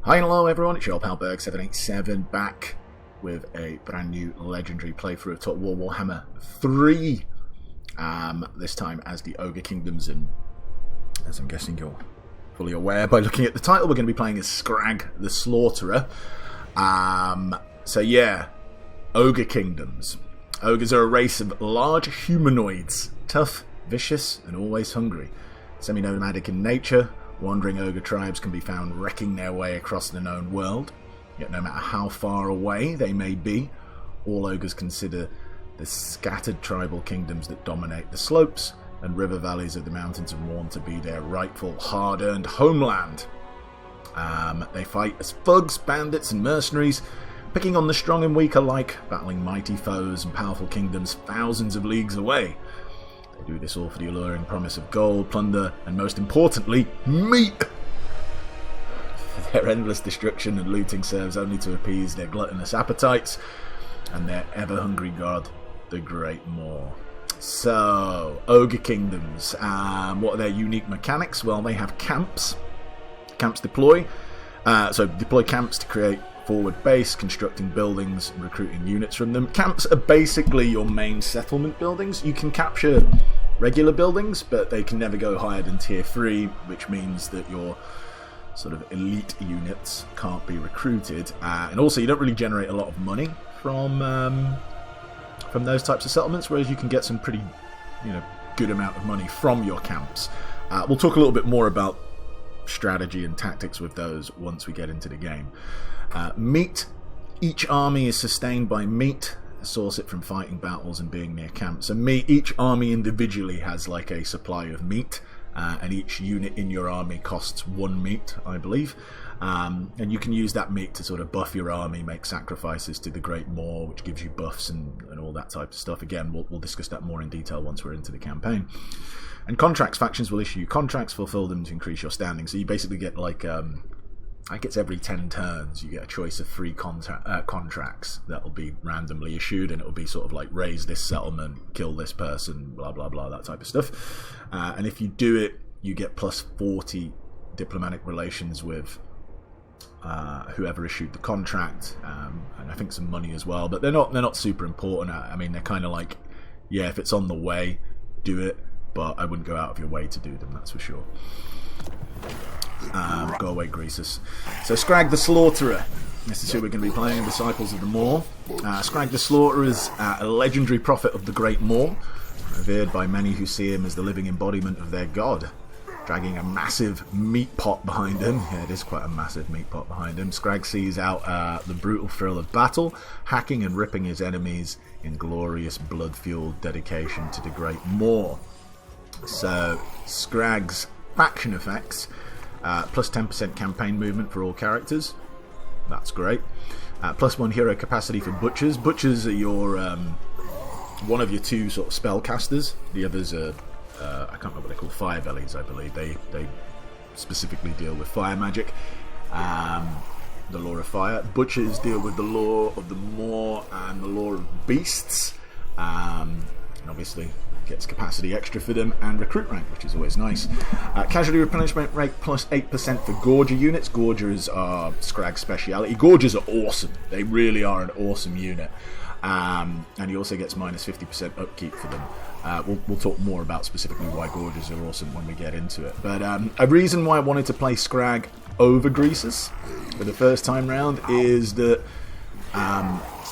Hi and hello everyone, it's your pal Berg787 back with a brand new legendary playthrough of Total War Warhammer 3. This time as the Ogre Kingdoms, and as I'm guessing you're fully aware by looking at the title, we're going to be playing as Scrag the Slaughterer. So yeah, Ogre Kingdoms. Ogres are a race of large humanoids, tough, vicious and always hungry. Semi-nomadic in nature, wandering ogre tribes can be found wrecking their way across the known world. Yet no matter how far away they may be, all ogres consider the scattered tribal kingdoms that dominate the slopes and river valleys of the mountains of Morn to be their rightful, hard-earned homeland. They fight as thugs, bandits and mercenaries, picking on the strong and weak alike, battling mighty foes and powerful kingdoms thousands of leagues away. They do this all for the alluring promise of gold, plunder, and most importantly, meat! Their endless destruction and looting serves only to appease their gluttonous appetites and their ever-hungry god, the Great Maw. So, Ogre Kingdoms. What are their unique mechanics? Well, they have camps. Camps deploy. Deploy camps to create forward base, constructing buildings, and recruiting units from them. Camps are basically your main settlement buildings. You can capture regular buildings, but they can never go higher than tier 3, which means that your sort of elite units can't be recruited. And also, you don't really generate a lot of money from those types of settlements, whereas you can get some pretty, good amount of money from your camps. We'll talk a little bit more about strategy and tactics with those once we get into the game. Meat. Each army is sustained by meat. Source it from fighting battles and being near camps. And each army individually has like a supply of meat, and each unit in your army costs 1 meat, I believe. And you can use that meat to sort of buff your army, make sacrifices to the Great Maw, which gives you buffs and all that type of stuff. Again, we'll discuss that more in detail once we're into the campaign. And contracts. Factions will issue you contracts, fulfill them to increase your standing. So you basically get like I think it's every 10 turns you get a choice of 3 contracts that will be randomly issued, and it will be sort of like raise this settlement, kill this person, blah blah blah, that type of stuff. And if you do it, you get plus 40 diplomatic relations with whoever issued the contract, and I think some money as well. But they're not super important. I mean, they're kind of like, yeah, if it's on the way, do it, but I wouldn't go out of your way to do them, that's for sure. Go away, Greasus. So, Scrag the Slaughterer. This is who we're going to be playing, Disciples of the Maw. Scrag the Slaughterer is a legendary prophet of the Great Maw, revered by many who see him as the living embodiment of their god. Dragging a massive meat pot behind him. Yeah, it is quite a massive meat pot behind him. Skrag sees out the brutal thrill of battle, hacking and ripping his enemies in glorious blood-fueled dedication to the Great Maw. So, Skrag's faction effects. Plus 10% campaign movement for all characters. That's great. Plus 1 hero capacity for butchers. Butchers are your one of your 2 sort of spellcasters. The others are I can't remember what they're called. Fire bellies, I believe. They specifically deal with fire magic. The law of fire. Butchers deal with the law of the Maw and the law of beasts. And obviously gets capacity extra for them and recruit rank, which is always nice. Casualty replenishment rate plus 8% for Gorger units. Gorgers are Scrag's speciality. Gorgers are awesome. They really are an awesome unit. And he also gets minus 50% upkeep for them. We'll talk more about specifically why Gorgers are awesome when we get into it. But a reason why I wanted to play Scrag over Greasus for the first time round is that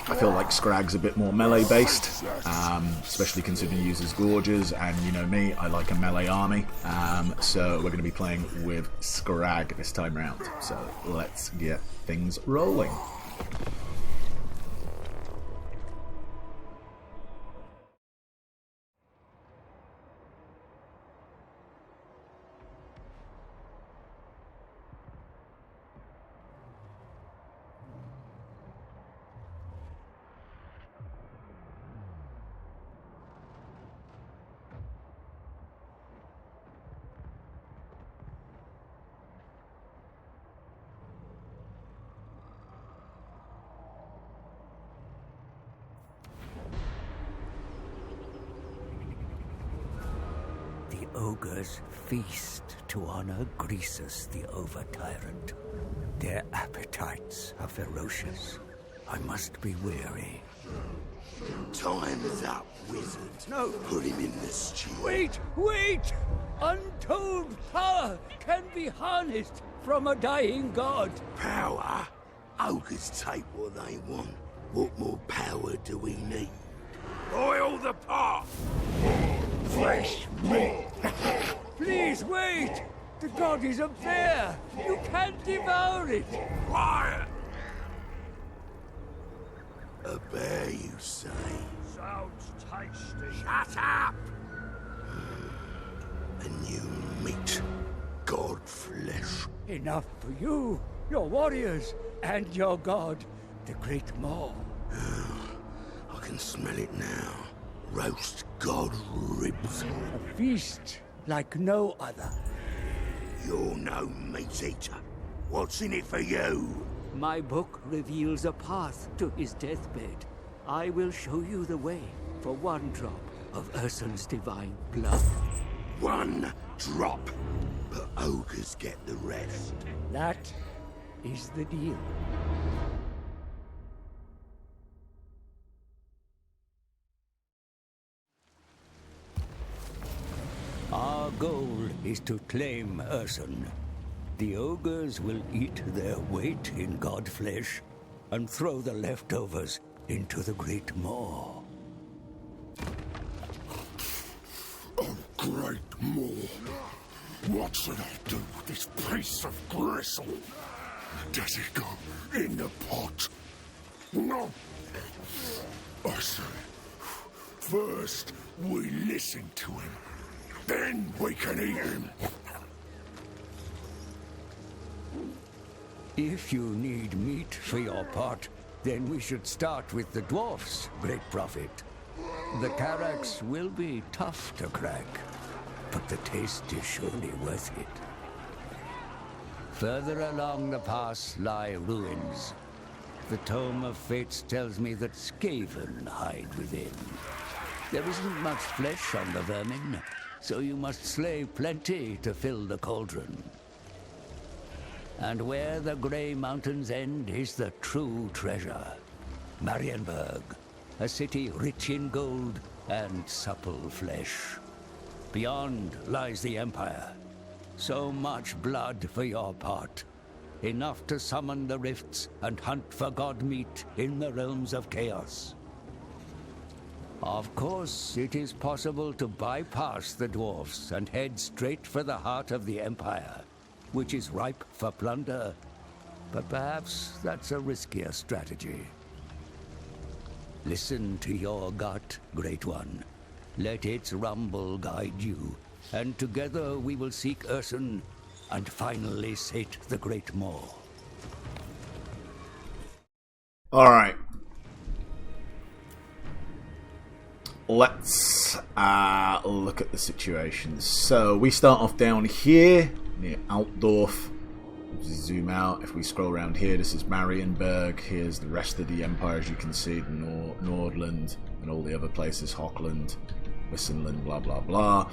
I feel like Scrag's a bit more melee based, especially considering he uses Gorgers, and you know me, I like a melee army, so we're going to be playing with Scrag this time round. So let's get things rolling. Ogres feast to honor Greasus the Over-Tyrant. Their appetites are ferocious. I must be wary. Time's up, wizard. No. Put him in the stew. Wait! Untold power can be harnessed from a dying god. Power? Ogres take what they want. What more power do we need? Boil the pot! Fresh meat! Please wait! The god is up there! You can't devour it! Quiet! A bear, you say? Sounds tasty. Shut up! A new meat. God flesh. Enough for you, your warriors, and your god, the Great Maw. I can smell it now. Roast god ribs. A feast like no other. You're no meat eater. What's in it for you? My book reveals a path to his deathbed. I will show you the way for one drop of Ursun's divine blood. One drop. But ogres get the rest. That is the deal. Our goal is to claim Ursun. The ogres will eat their weight in god flesh and throw the leftovers into the Great Maw. Oh, Great Maw. What should I do with this piece of gristle? Does it go in the pot? No. I say, first we listen to him, then we can eat him. If you need meat for your pot, then we should start with the dwarfs, Great Prophet. The Karaks will be tough to crack, but the taste is surely worth it. Further along the pass lie ruins. The Tome of Fates tells me that Skaven hide within. There isn't much flesh on the vermin, so you must slay plenty to fill the cauldron. And where the Grey Mountains end is the true treasure. Marienburg, a city rich in gold and supple flesh. Beyond lies the Empire. So much blood for your pot. Enough to summon the rifts and hunt for god meat in the realms of chaos. Of course, it is possible to bypass the dwarfs and head straight for the heart of the Empire, which is ripe for plunder. But perhaps that's a riskier strategy. Listen to your gut, Great One. Let its rumble guide you, and together we will seek Ursun and finally sate the Great Maw. Alright. Let's look at the situation. So we start off down here near Altdorf. Zoom out. If we scroll around here, this is Marienburg. Here's the rest of the empire, as you can see, Nordland and all the other places, Hochland, Wissenland, blah blah blah.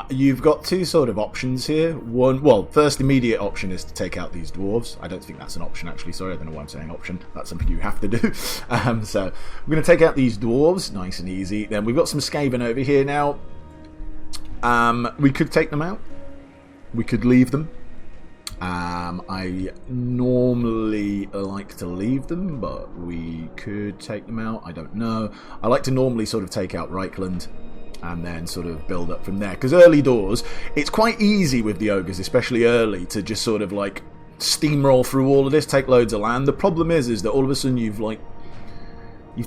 You've got two sort of options here. One, well, first immediate option is to take out these dwarves. I don't think that's an option, actually. Sorry, I don't know why I'm saying option. That's something you have to do. So we're going to take out these dwarves, nice and easy. Then we've got some Skaven over here now. We could take them out. We could leave them. I normally like to leave them, but we could take them out. I don't know. I like to normally sort of take out Reichland and then sort of build up from there. Because early doors, it's quite easy with the ogres, especially early, to just sort of like steamroll through all of this, take loads of land. The problem is that all of a sudden you've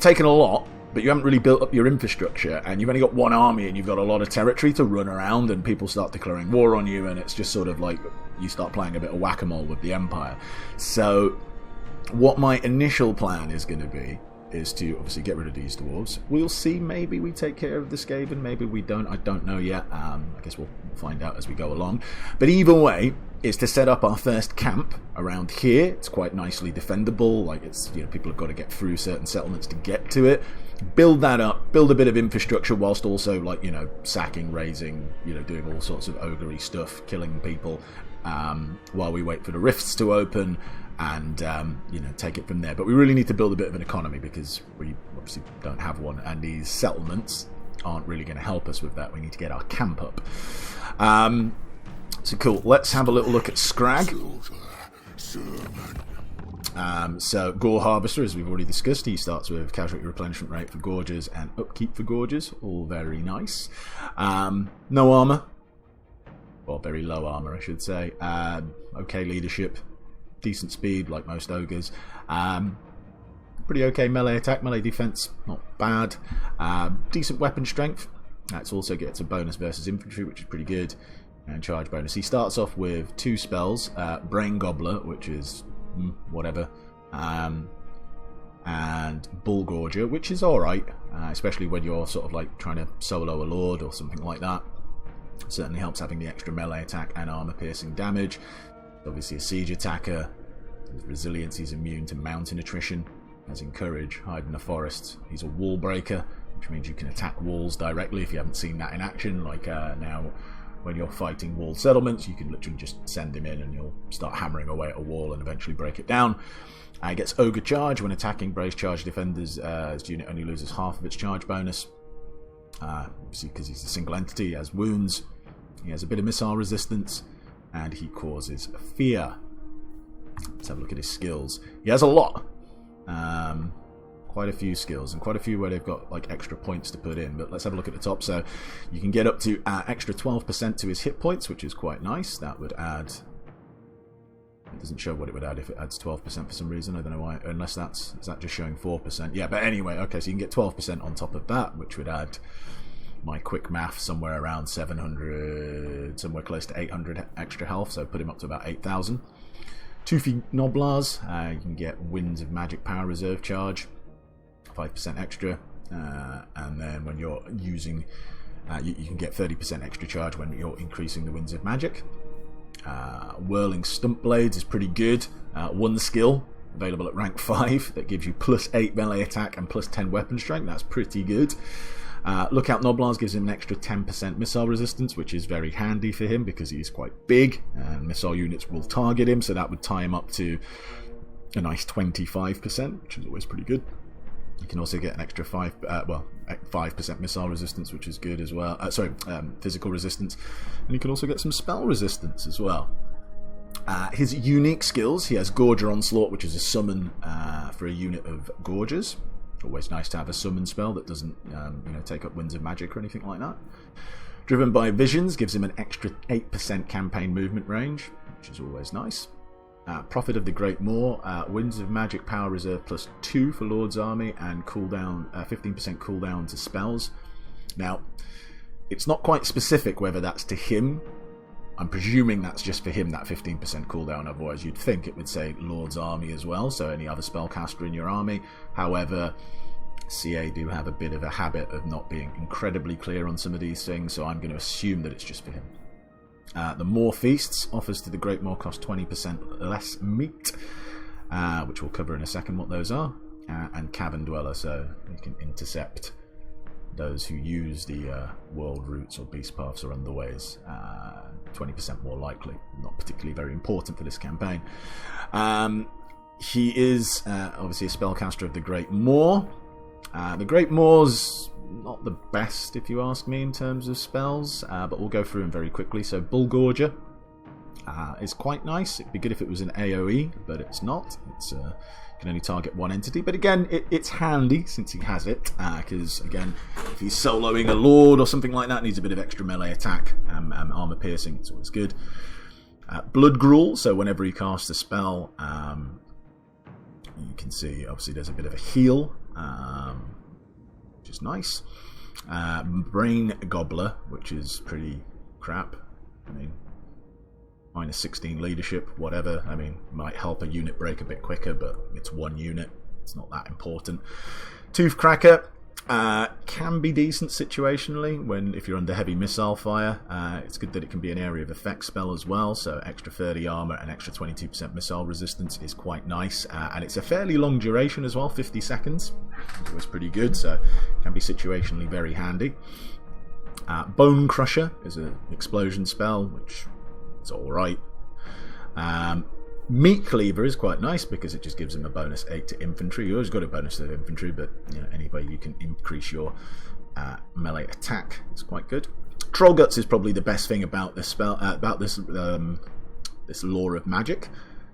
taken a lot, but you haven't really built up your infrastructure, and you've only got one army, and you've got a lot of territory to run around, and people start declaring war on you, and it's just sort of like you start playing a bit of whack-a-mole with the Empire. So what my initial plan is going to be is to obviously get rid of these dwarves. We'll see, maybe we take care of the Skaven, maybe we don't, I don't know yet. I guess we'll find out as we go along. But either way, is to set up our first camp around here. It's quite nicely defendable, like it's, you know, people have got to get through certain settlements to get to it. Build that up, build a bit of infrastructure whilst also, like, you know, sacking, razing, you know, doing all sorts of ogre-y stuff, killing people. while we wait for the rifts to open and take it from there. But we really need to build a bit of an economy because we obviously don't have one, and these settlements aren't really going to help us with that. We need to get our camp up. So cool, let's have a little look at Skrag. So Gore Harvester, as we've already discussed, he starts with casualty replenishment rate for Gorgers and upkeep for Gorgers, all very nice. No armor, or very low armor I should say. Okay leadership, decent speed like most ogres, pretty okay melee attack, melee defense not bad, decent weapon strength. That also gets a bonus versus infantry, which is pretty good, and charge bonus. He starts off with 2 spells, Brain Gobbler, which is whatever, and Bull Gorger, which is alright, especially when you're sort of like trying to solo a lord or something like that. Certainly helps having the extra melee attack and armor piercing damage. Obviously a siege attacker. His resilience, he's immune to mountain attrition, as in courage, hide in the forests. He's a wall breaker, which means you can attack walls directly if you haven't seen that in action. Like now when you're fighting walled settlements, you can literally just send him in and you'll start hammering away at a wall and eventually break it down. He gets Ogre Charge. When attacking brace charge defenders, his unit only loses half of its charge bonus. Obviously because he's a single entity, he has wounds, he has a bit of missile resistance, and he causes fear. Let's have a look at his skills. He has a lot. Quite a few skills, and quite a few where they've got like extra points to put in, but let's have a look at the top. So you can get up to extra 12% to his hit points, which is quite nice. That would add, it doesn't show what it would add if it adds 12% for some reason. I don't know why, unless is that just showing 4%? Yeah, but anyway, okay, so you can get 12% on top of that, which would add, my quick math, somewhere around 700, somewhere close to 800 extra health, so put him up to about 8,000. Toothy Noblars, you can get Winds of Magic Power Reserve Charge, 5% extra, and then when you're using, you can get 30% extra charge when you're increasing the Winds of Magic. Whirling Stump Blades is pretty good. One skill, available at rank 5, that gives you plus 8 melee attack and plus 10 weapon strength. That's pretty good. Lookout Noblars gives him an extra 10% missile resistance, which is very handy for him because he's quite big and missile units will target him, so that would tie him up to a nice 25%, which is always pretty good. You can also get an extra 5% missile resistance, which is good as well. Physical resistance, and you can also get some spell resistance as well. His unique skills: he has Gorger Onslaught, which is a summon for a unit of Gorgers. Always nice to have a summon spell that doesn't take up Winds of Magic or anything like that. Driven by Visions gives him an extra 8% campaign movement range, which is always nice. Prophet of the Great Maw, Winds of Magic Power Reserve plus 2 for Lord's Army, and cooldown 15% cooldown to spells. Now, it's not quite specific whether that's to him. I'm presuming that's just for him, that 15% cooldown, otherwise you'd think it would say Lord's Army as well, so any other spellcaster in your army. However, CA do have a bit of a habit of not being incredibly clear on some of these things, so I'm going to assume that it's just for him. The Maw Feasts offers to the Great Maw cost 20% less meat, which we'll cover in a second what those are, and Cavern Dweller, so you can intercept those who use the world routes or beast paths or underways. 20% more likely. Not particularly very important for this campaign. He is obviously a spellcaster of the Great Maw. The Great Maw's not the best, if you ask me, in terms of spells, but we'll go through them very quickly. So Bull Gorger is quite nice. It'd be good if it was an AoE, but it's not. It's can only target one entity, but again, it's handy since he has it, because again, if he's soloing a lord or something like that, needs a bit of extra melee attack and armor piercing, it's always good. Blood Gruel, so whenever he casts a spell, you can see obviously there's a bit of a heal, which is nice. Brain Gobbler, which is pretty crap. I mean, minus 16 leadership, whatever. I mean, might help a unit break a bit quicker, but it's one unit. It's not that important. Toothcracker can be decent situationally if you're under heavy missile fire. It's good that it can be an area of effect spell as well, so extra 30 armor and extra 22% missile resistance is quite nice. And it's a fairly long duration as well, 50 seconds. It's always pretty good, so can be situationally very handy. Bone Crusher is an explosion spell, which is alright. Meat Cleaver is quite nice because it just gives him a bonus 8 to infantry. You always got a bonus to infantry, but any way you can increase your melee attack is quite good. Troll Guts is probably the best thing about this spell, about this Law of Magic,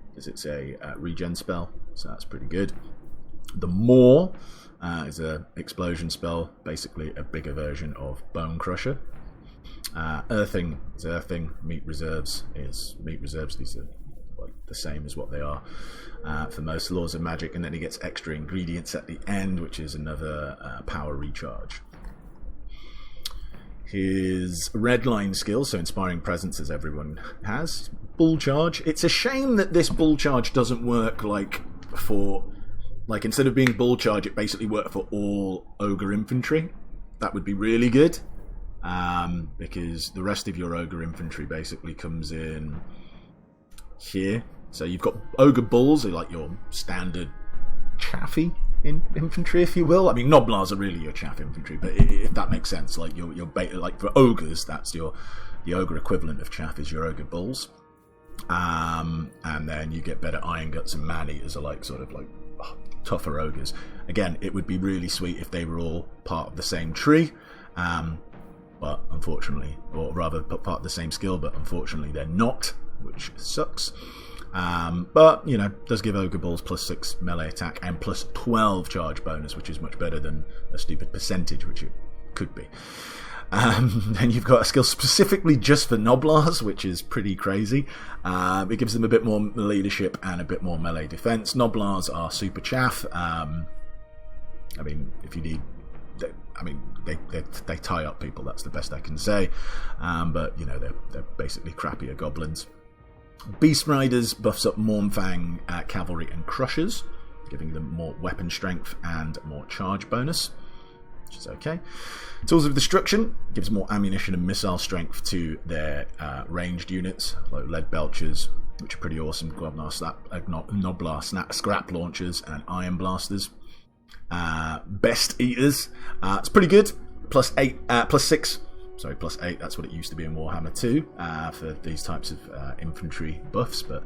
because it's a regen spell, so that's pretty good. The Maw is a explosion spell, basically a bigger version of Bone Crusher. Earthing is Earthing. Meat Reserves is Meat Reserves. These are like the same as what they are for most Laws of Magic, and then he gets extra ingredients at the end, which is another power recharge. His redline skill, so Inspiring Presence, as everyone has. Bull Charge. It's a shame that this Bull Charge doesn't work instead of being Bull Charge, it basically worked for all Ogre Infantry. That would be really good, because the rest of your Ogre Infantry basically comes in here. So you've got Ogre Bulls, who are like your standard chaffy infantry, if you will. I mean, Noblars are really your chaff infantry, but if that makes sense, like your like for ogres, that's the ogre equivalent of chaff is your Ogre Bulls, and then you get better Iron Guts and Man Eaters are like sort of like tougher ogres. Again, it would be really sweet if they were all part of the same tree, but unfortunately, or rather part of the same skill, but unfortunately they're not, which sucks. But does give Ogre Bulls +6 melee attack and +12 charge bonus, which is much better than a stupid percentage, which it could be. Then you've got a skill specifically just for Noblars, which is pretty crazy. It gives them a bit more leadership and a bit more melee defense. Noblars are super chaff. I mean, if you need, they tie up people. That's the best I can say. But they're basically crappier goblins. Beast Riders buffs up Mornfang, Cavalry and Crushers, giving them more weapon strength and more charge bonus, which is okay. Tools of Destruction gives more ammunition and missile strength to their ranged units, like Lead Belchers, which are pretty awesome, Noblar Scrap Launchers and Iron Blasters. Best Eaters, it's pretty good, +8, +8, that's what it used to be in Warhammer 2 for these types of infantry buffs, but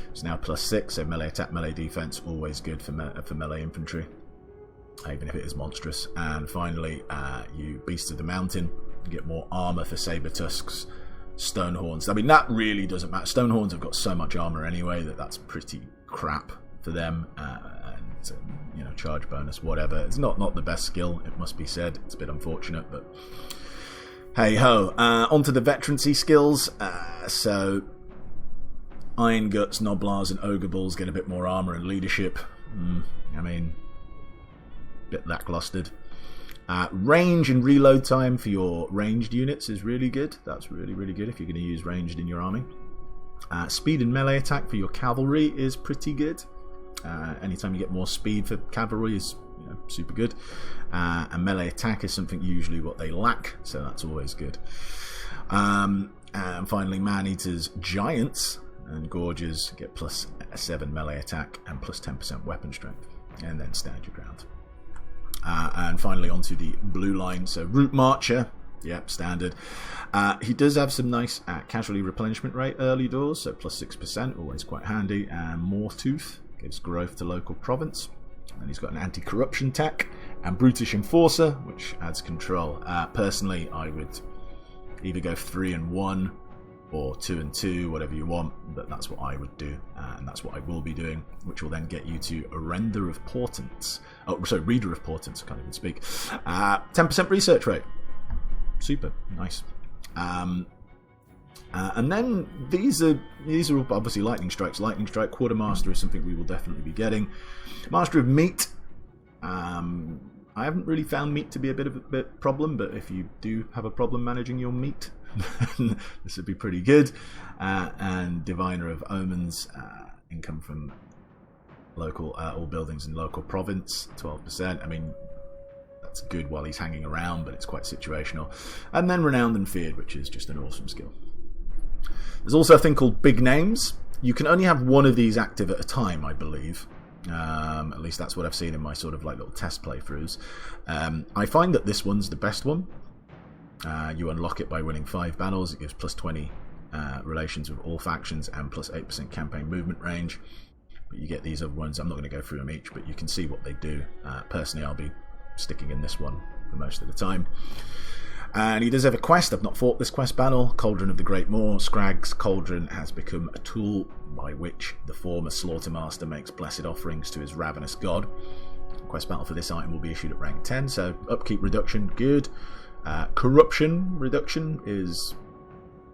it's now +6, so melee attack, melee defense, always good for melee infantry, even if it is monstrous. And finally, you Beasts of the Mountain, you get more armour for Saber Tusks, Stonehorns. I mean, that really doesn't matter. Stonehorns have got so much armour anyway that's pretty crap for them, and charge bonus, whatever. It's not the best skill, it must be said. It's a bit unfortunate, but hey ho. Onto the veterancy skills. So Iron Guts, Noblars and Ogre Bulls get a bit more armour and leadership. I mean, a bit lacklustered. Range and reload time for your ranged units is really good. That's really, really good if you're going to use ranged in your army. Speed and melee attack for your cavalry is pretty good. Anytime you get more speed for cavalry is super good. And melee attack is something usually what they lack, so that's always good. And finally, Man-Eaters, Giants and Gorgers get +7 melee attack and +10% weapon strength, and then stand your ground. And finally onto the blue line, so Root Marcher, yep, standard. He does have some nice casualty replenishment rate early doors, so +6%, always quite handy. And Moretooth gives growth to local province. And he's got an anti-corruption tech and Brutish Enforcer, which adds control. Personally, I would either go 3 and 1 or 2 and 2, whatever you want, but that's what I would do, and that's what I will be doing, which will then get you to a Reader of Portents. I can't even speak. 10% research rate. Super nice. And then these are obviously lightning strikes. Lightning strike, Quartermaster is something we will definitely be getting. Master of Meat. I haven't really found meat to be a bit of a problem, but if you do have a problem managing your meat, this would be pretty good. And Diviner of Omens, income from local all buildings in local province, 12%. I mean, that's good while he's hanging around, but it's quite situational. And then Renowned and Feared, which is just an awesome skill. There's also a thing called Big Names. You can only have one of these active at a time, I believe. At least that's what I've seen in my sort of like little test playthroughs. I find that this one's the best one. You unlock it by winning 5 battles. It gives +20 relations with all factions and plus 8% campaign movement range. But you get these other ones. I'm not going to go through them each, but you can see what they do. Personally, I'll be sticking in this one for most of the time. And he does have a quest. I've not fought this quest battle. Cauldron of the Great Maw. Skrag's Cauldron has become a tool by which the former Slaughtermaster makes blessed offerings to his ravenous god. Quest battle for this item will be issued at rank 10, so upkeep reduction, good. Corruption reduction is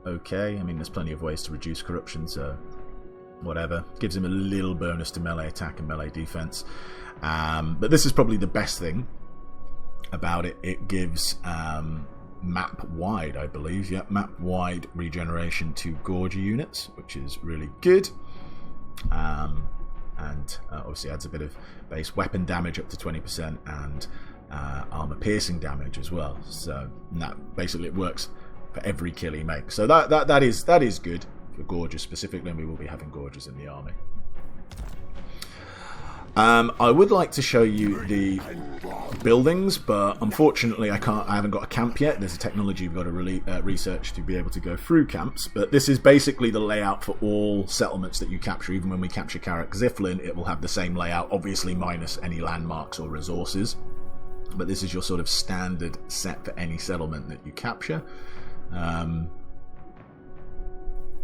okay. I mean, there's plenty of ways to reduce corruption, so whatever. Gives him a little bonus to melee attack and melee defense. But this is probably the best thing about it. It gives map-wide, I believe, map-wide regeneration to Gorger units, which is really good. And obviously adds a bit of base weapon damage up to 20% and armor piercing damage as well. So that basically it works for every kill he makes. So that is good for Gorgers specifically, and we will be having Gorgers in the army. I would like to show you the buildings, but unfortunately I haven't got a camp yet. There's a technology we've got to research to be able to go through camps. But this is basically the layout for all settlements that you capture. Even when we capture Karak Ziflin, it will have the same layout, obviously minus any landmarks or resources. But this is your sort of standard set for any settlement that you capture.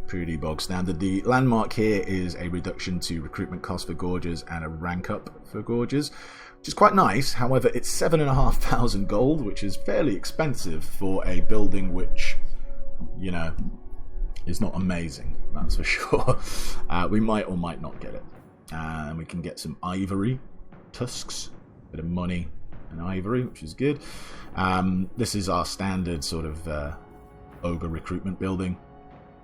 Pretty bog standard. The landmark here is a reduction to recruitment cost for Gorgers and a rank up for Gorgers, which is quite nice. However, it's 7,500 gold, which is fairly expensive for a building which, you know, is not amazing, that's for sure. We might or might not get it. We can get some ivory tusks, a bit of money and ivory, which is good. This is our standard sort of ogre recruitment building.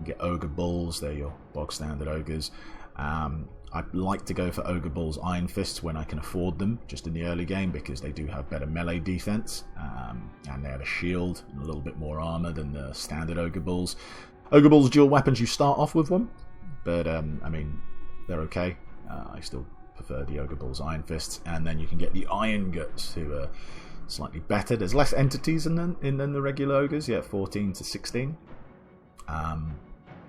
You get ogre bulls, they're your bog standard ogres. I'd like to go for ogre bulls iron fists when I can afford them, just in the early game, because they do have better melee defense, and they have a shield and a little bit more armor than the standard ogre bulls. Ogre bulls dual weapons, you start off with one, but I mean, they're okay. I still prefer the ogre bulls iron fists, and then you can get the iron guts, who are slightly better. There's less entities than the regular ogres, 14 to 16.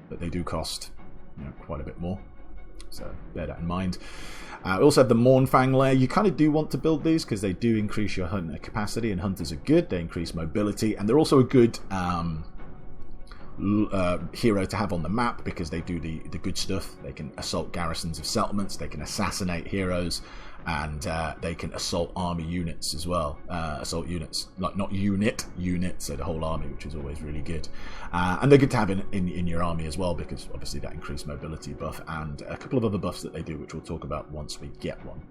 But they do cost, quite a bit more, so bear that in mind. We also have the Mournfang lair. You kind of do want to build these because they do increase your hunter capacity, and hunters are good. They increase mobility, and they're also a good hero to have on the map because they do the good stuff. They can assault garrisons of settlements, they can assassinate heroes, and they can assault army units as well. Assault units, not unit, so the whole army, which is always really good. And they're good to have in your army as well, because obviously that increased mobility buff, and a couple of other buffs that they do, which we'll talk about once we get one.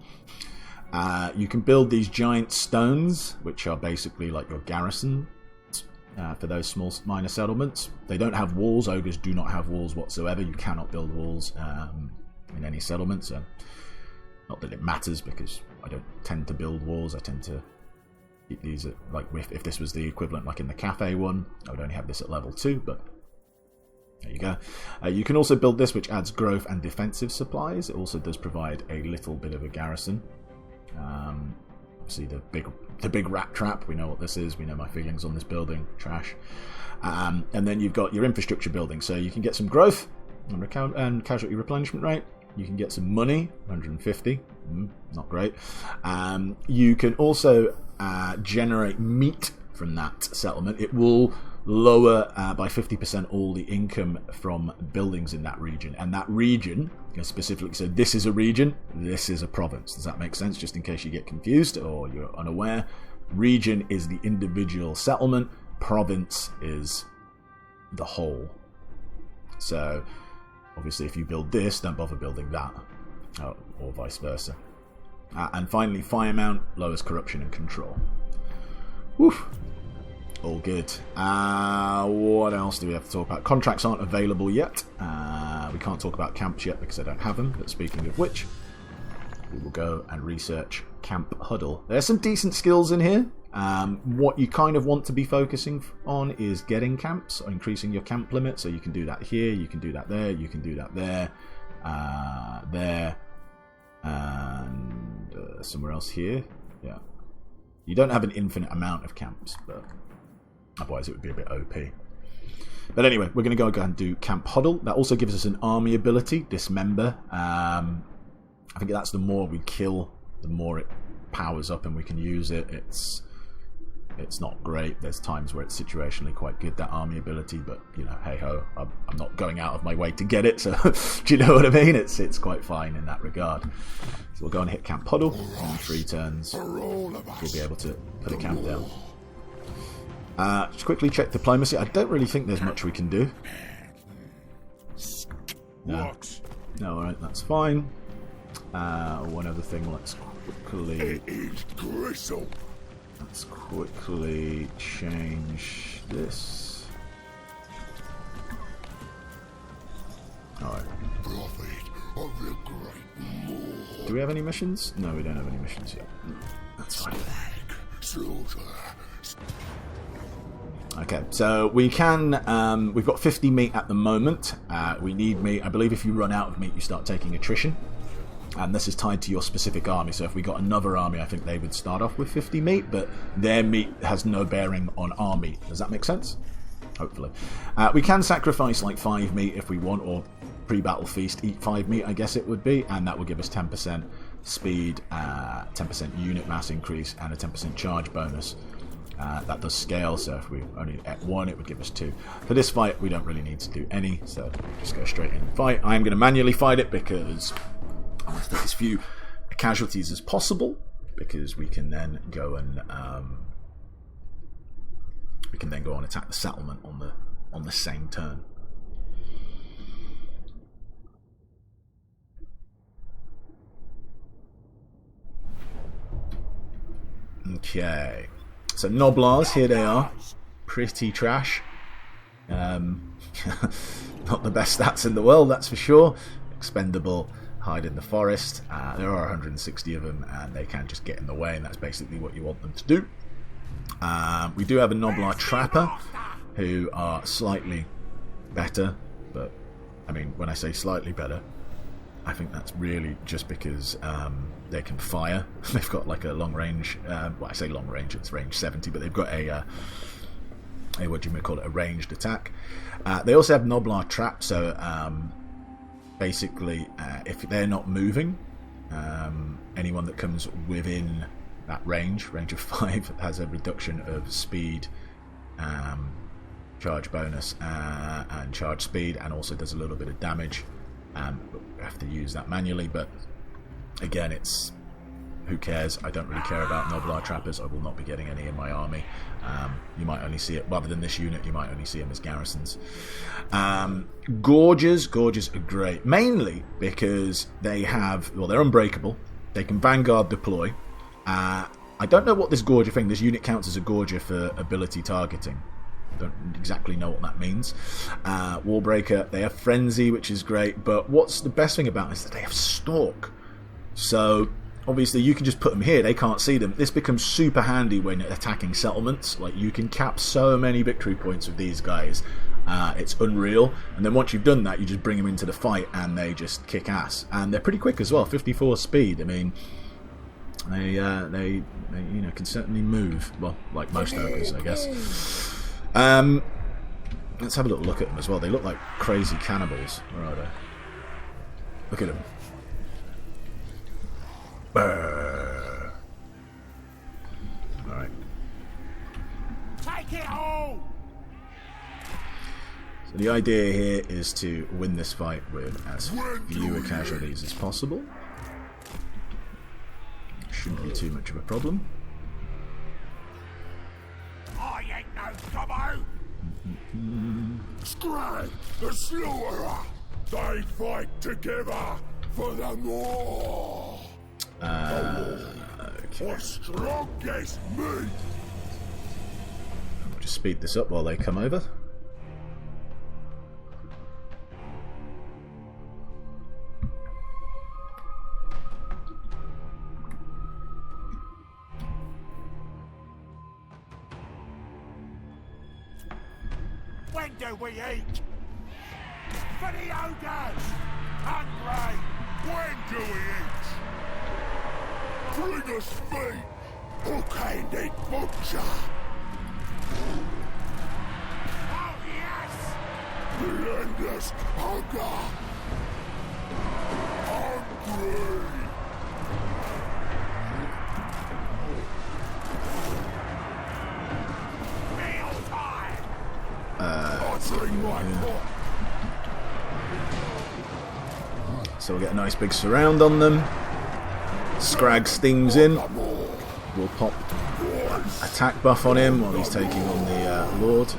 You can build these giant stones, which are basically like your garrison for those small minor settlements. They don't have walls. Ogres do not have walls whatsoever. You cannot build walls in any settlement, so not that it matters, because I don't tend to build walls. I tend to keep these at, like, if this was the equivalent, like in the cafe one, I would only have this at level 2, but there you go. You can also build this, which adds growth and defensive supplies. It also does provide a little bit of a garrison. Obviously the big rat trap, we know what this is. We know my feelings on this building. Trash. And then you've got your infrastructure building, so you can get some growth and casualty replenishment rate. You can get some money, 150, not great. You can also generate meat from that settlement. It will lower by 50% all the income from buildings in that region. And that region, specifically, so this is a region, this is a province. Does that make sense? Just in case you get confused or you're unaware. Region is the individual settlement. Province is the whole. So obviously, if you build this, don't bother building that, or vice versa. And finally, Fire Mount lowers corruption and control. Woof. All good. What else do we have to talk about? Contracts aren't available yet. We can't talk about camps yet because I don't have them. But speaking of which, we will go and research Camp Huddle. There's some decent skills in here. What you kind of want to be focusing on is getting camps, or increasing your camp limit. So you can do that here, you can do that there, you can do that there, there, and somewhere else here. Yeah. You don't have an infinite amount of camps, but otherwise it would be a bit OP. But anyway, we're going to go and do Camp Huddle. That also gives us an army ability, Dismember. I think that's the more we kill, the more it powers up and we can use it. It's not great. There's times where it's situationally quite good, that army ability, but, you know, hey-ho, I'm not going out of my way to get it, so do you know what I mean? It's quite fine in that regard. So we'll go and hit Camp Huddle, and 3 turns we'll be able to put a camp down. Just quickly check Diplomacy. I don't really think there's much we can do. No, alright, that's fine. One other thing, let's quickly change this. Alright. Do we have any missions? No, we don't have any missions yet. That's fine. Okay, so we can, we've got 50 meat at the moment. We need meat. I believe if you run out of meat, you start taking attrition. And this is tied to your specific army. So if we got another army, I think they would start off with 50 meat, but their meat has no bearing on our meat. Does that make sense? Hopefully. We can sacrifice like 5 meat if we want, or pre-battle feast, eat 5 meat, I guess it would be, and that will give us 10% speed, 10% unit mass increase, and a 10% charge bonus. That does scale, so if we only at 1, it would give us 2. For this fight, we don't really need to do any, so just go straight in and fight. I am going to manually fight it because I want to take as few casualties as possible, because we can then go and attack the settlement on the same turn. Okay, so Noblars, here they are. Pretty trash. Not the best stats in the world, that's for sure. Expendable. Hide in the forest. There are 160 of them, and they can just get in the way, and that's basically what you want them to do. We do have a Noblar Trapper, who are slightly better, but I mean, when I say slightly better, I think that's really just because they can fire. They've got like a long range, well, I say long range, it's range 70, but they've got a what do you call it, a ranged attack. They also have Noblar Trap, so basically, if they're not moving, anyone that comes within that range of 5, has a reduction of speed, charge bonus, and charge speed, and also does a little bit of damage. We have to use that manually, but again, it's who cares? I don't really care about Noblar Trappers. I will not be getting any in my army. You might only see it, rather than this unit, you might only see them as garrisons. Gorgers are great, mainly because they have, well, they're unbreakable. They can Vanguard deploy. I don't know what this Gorger thing, this unit counts as a Gorger for ability targeting. I don't exactly know what that means. Warbreaker, they have Frenzy, which is great, but what's the best thing about this is that they have Stalk. So obviously you can just put them here, they can't see them. This becomes super handy when attacking settlements. Like, you can cap so many victory points with these guys. It's unreal. And then once you've done that, you just bring them into the fight and they just kick ass. And they're pretty quick as well, 54 speed. I mean, they you know, can certainly move. Well, like most ogres, I guess. Let's have a little look at them as well. They look like crazy cannibals. Where are they? Look at them. Alright. Take it all! So the idea here is to win this fight with as fewer casualties as possible. Shouldn't be too much of a problem. I ain't no gobbo! Scrag the Slaughterer! They fight together for the Maw! Okay. As strong as me! We'll just speed this up while they come over. When do we eat? For the ogres! Hungry! When do we eat? Bring us meat! Hook-handed butcher! Oh yes! endless hunger. Hungry. So we'll get a nice big surround on them. Skrag steams in. We'll pop attack buff on him while he's taking on the Lord.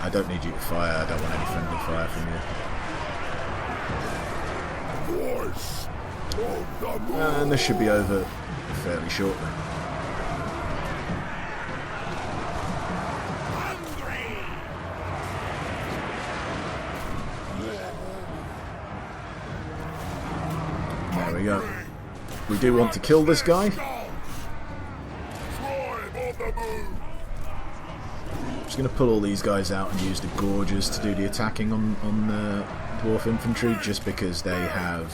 I don't need you to fire. I don't want any friendly fire from you. And this should be over fairly shortly. There we go. We do want to kill this guy. I'm just going to pull all these guys out and use the Gorgers to do the attacking on the dwarf infantry, just because they have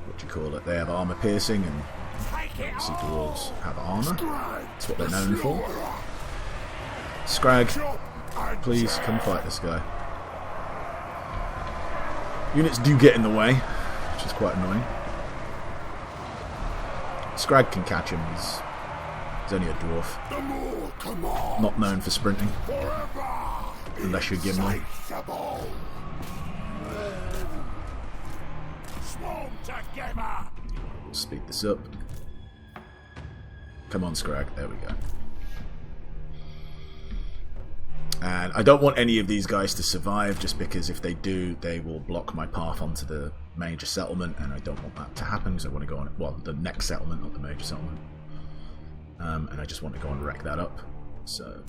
what do you call it? They have armor piercing, and obviously dwarves have armor. That's what they're known for. Skrag, please come fight this guy. Units do get in the way, which is quite annoying. Skrag can catch him. He's only a dwarf. Not known for sprinting. Unless you're Gimli. Speed this up. Come on, Skrag. There we go. And I don't want any of these guys to survive, just because if they do, they will block my path onto the major settlement, and I don't want that to happen, because I want to go on, well, the next settlement, not the major settlement. And I just want to go and wreck that up. So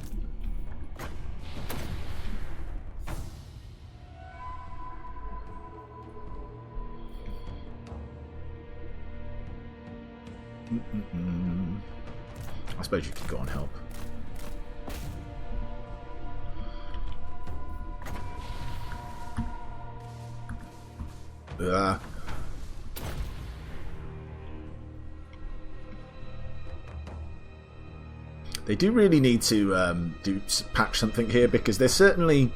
I suppose you could go and help. They do really need to patch something here, because there's certainly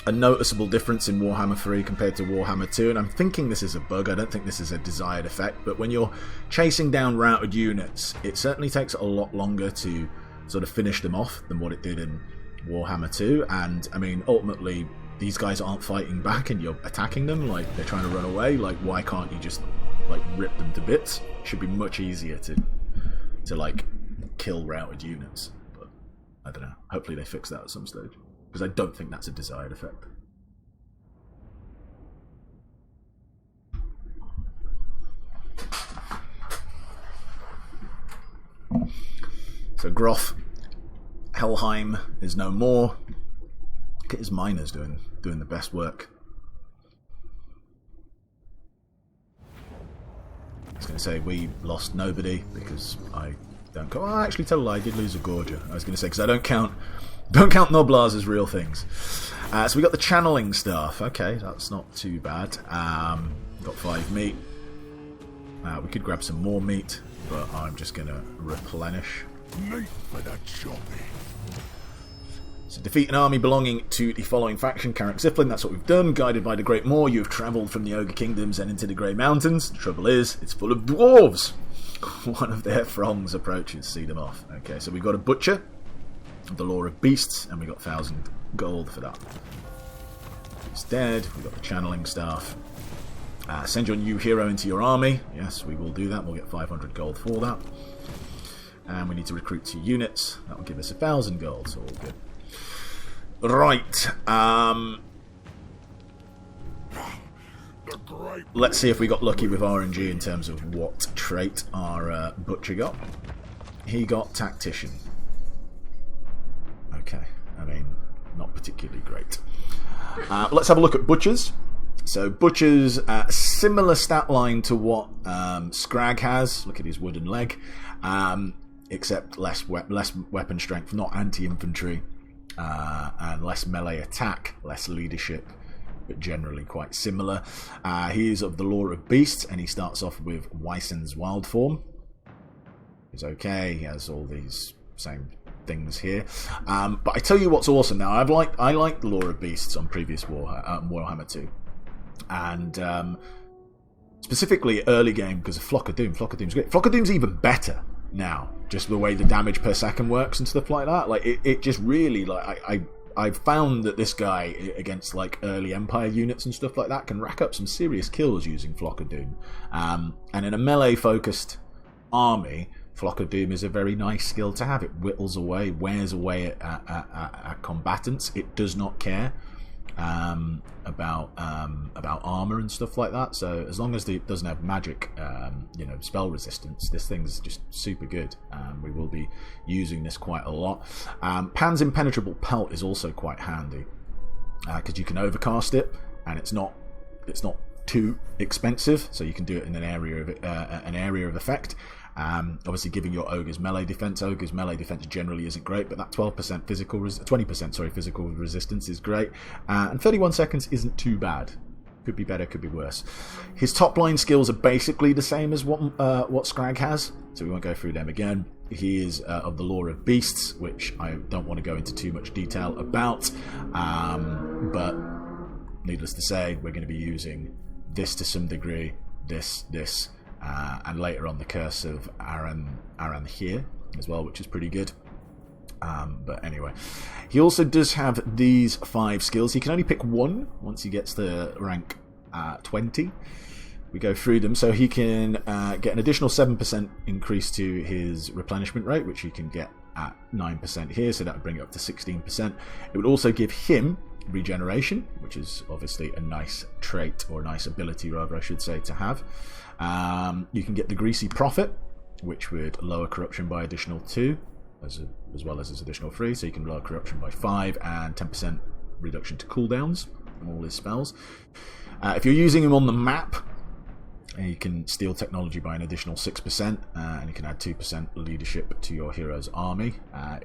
a noticeable difference in Warhammer 3 compared to Warhammer 2, and I'm thinking this is a bug. I don't think this is a desired effect, but when you're chasing down routed units, it certainly takes a lot longer to sort of finish them off than what it did in Warhammer 2, and I mean, ultimately, these guys aren't fighting back and you're attacking them, like they're trying to run away. Like, why can't you just like rip them to bits? It should be much easier to like kill routed units, but I don't know. Hopefully they fix that at some stage, because I don't think that's a desired effect. So Groff Helheim is no more. Look at his miners doing the best work. I was going to say we lost nobody because I don't. Oh, I actually tell a lie. I did lose a Gorger. I was going to say, because I don't count Noblars as real things. So we got the channeling staff. Okay, that's not too bad. Got 5 meat. We could grab some more meat, but I'm just going to replenish. Meat for the chopping. So defeat an army belonging to the following faction: Karak, Ziflin. That's what we've done. Guided by the Great Maw, you have travelled from the Ogre Kingdoms and into the Grey Mountains. The trouble is, it's full of dwarves. One of their throngs approaches. See them off. Okay, so we've got a butcher, the Law of Beasts, and we got 1,000 gold for that. He's dead. We've got the channeling staff. Send your new hero into your army. Yes, we will do that. We'll get 500 gold for that. And we need to recruit 2 units. That will give us 1,000 gold, so all good. Right. Let's see if we got lucky with RNG in terms of what trait our butcher got. He got tactician. Okay. I mean, not particularly great. Let's have a look at butchers. So butchers, similar stat line to what Skrag has. Look at his wooden leg. Except less weapon strength, not anti-infantry. And less melee attack, less leadership, but generally quite similar. He is of the Law of Beasts, and he starts off with Wyson's Wild Form. is okay. He has all these same things here. But I tell you what's awesome now. I like the Lore of Beasts on previous Warhammer 2. And specifically early game because of Flock of Doom. Flock of Doom's great. Flock of Doom's even better now, just the way the damage per second works and stuff like that. Like it just really, like, I found that this guy against like early Empire units and stuff like that can rack up some serious kills using Flock of Doom. And in a melee focused army, Flock of Doom is a very nice skill to have. It whittles away, wears away at combatants. It does not care about armor and stuff like that. So as long as it doesn't have magic, spell resistance, this thing's just super good. We will be using this quite a lot. Pan's Impenetrable Pelt is also quite handy because you can overcast it, and it's not too expensive, so you can do it in an area of effect. Obviously giving your ogres melee defense. Ogres melee defense generally isn't great, but that 20% physical resistance is great, and 31 seconds isn't too bad. Could be better, could be worse. His top line skills are basically the same as what Skrag has, so we won't go through them again. He is of the Lore of Beasts, which I don't want to go into too much detail about, but needless to say, we're going to be using this to some degree, this, and later on the Curse of Aran here as well, which is pretty good. But anyway, he also does have these 5 skills. He can only pick one once he gets to rank 20. We go through them. So he can get an additional 7% increase to his replenishment rate, which he can get at 9% here, so that would bring it up to 16%. It would also give him regeneration, which is obviously a nice trait, or a nice ability rather I should say, to have. You can get the Greasy Prophet, which would lower corruption by additional 2 as well as his additional 3, so you can lower corruption by 5 and 10% reduction to cooldowns on all his spells. If you're using him on the map, you can steal technology by an additional 6%, and you can add 2% leadership to your hero's army.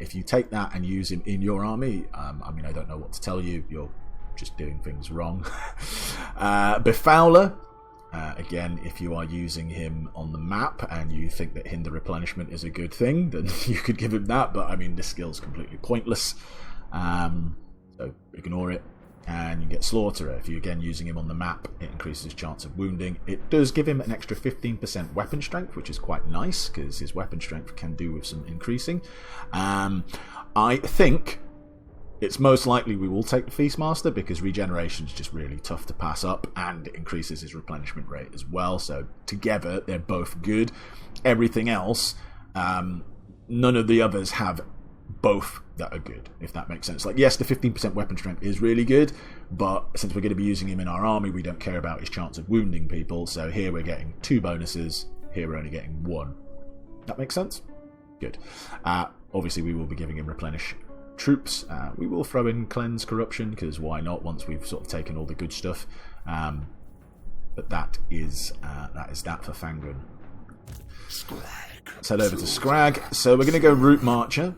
If you take that and use him in your army, I don't know what to tell you, you're just doing things wrong. Befouler, again, if you are using him on the map and you think that Hinder Replenishment is a good thing, then you could give him that, but this skill's completely pointless, so ignore it. And you get Slaughterer. If you're again using him on the map, it increases his chance of wounding. It does give him an extra 15% weapon strength, which is quite nice because his weapon strength can do with some increasing. I think it's most likely we will take the Feastmaster because regeneration is just really tough to pass up, and it increases his replenishment rate as well. So together they're both good. Everything else, none of the others have both that are good, if that makes sense. Like, yes, the 15% weapon strength is really good, but since we're going to be using him in our army, we don't care about his chance of wounding people, so here we're getting 2 bonuses, here we're only getting 1. That makes sense? Good. Obviously we will be giving him Replenish Troops. We will throw in Cleanse Corruption, because why not, once we've sort of taken all the good stuff. But that is that for Fangun. Let's head over to Skrag. So we're going to go Route Marcher.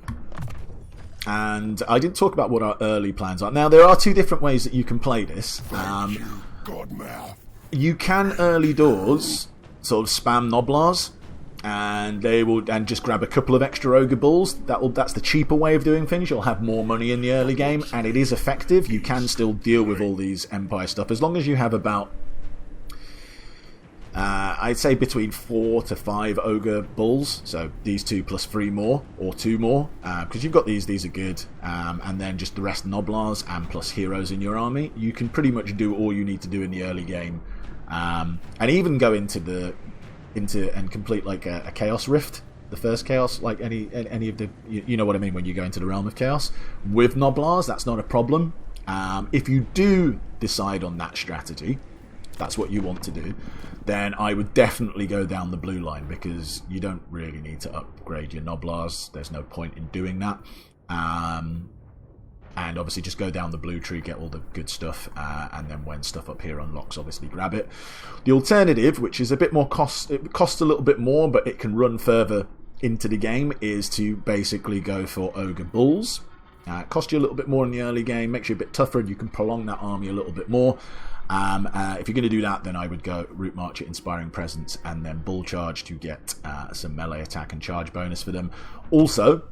And I didn't talk about what our early plans are. Now, there are 2 different ways that you can play this. You can early doors sort of spam Noblars, and just grab a couple of extra Ogre Bulls. That's the cheaper way of doing things. You'll have more money in the early game, and it is effective. You can still deal with all these Empire stuff as long as you have about, I'd say between 4 to 5 Ogre Bulls, so these 2 plus 3 more, or 2 more, because you've got these are good, and then just the rest Noblars and plus heroes in your army. You can pretty much do all you need to do in the early game, and even go into and complete like a Chaos Rift, the first Chaos, like any of the, you know what I mean, when you go into the Realm of Chaos with Noblars. That's not a problem. If you do decide on that strategy, that's what you want to do, then I would definitely go down the blue line, because you don't really need to upgrade your Noblars. There's no point in doing that. And obviously just go down the blue tree, get all the good stuff, and then when stuff up here unlocks, obviously grab it. The alternative, which is a bit more it costs a little bit more, but it can run further into the game, is to basically go for Ogre Bulls. It costs you a little bit more in the early game, makes you a bit tougher, and you can prolong that army a little bit more. If you're going to do that, then I would go Route March at Inspiring Presence and then Bull Charge to get some melee attack and charge bonus for them. Also,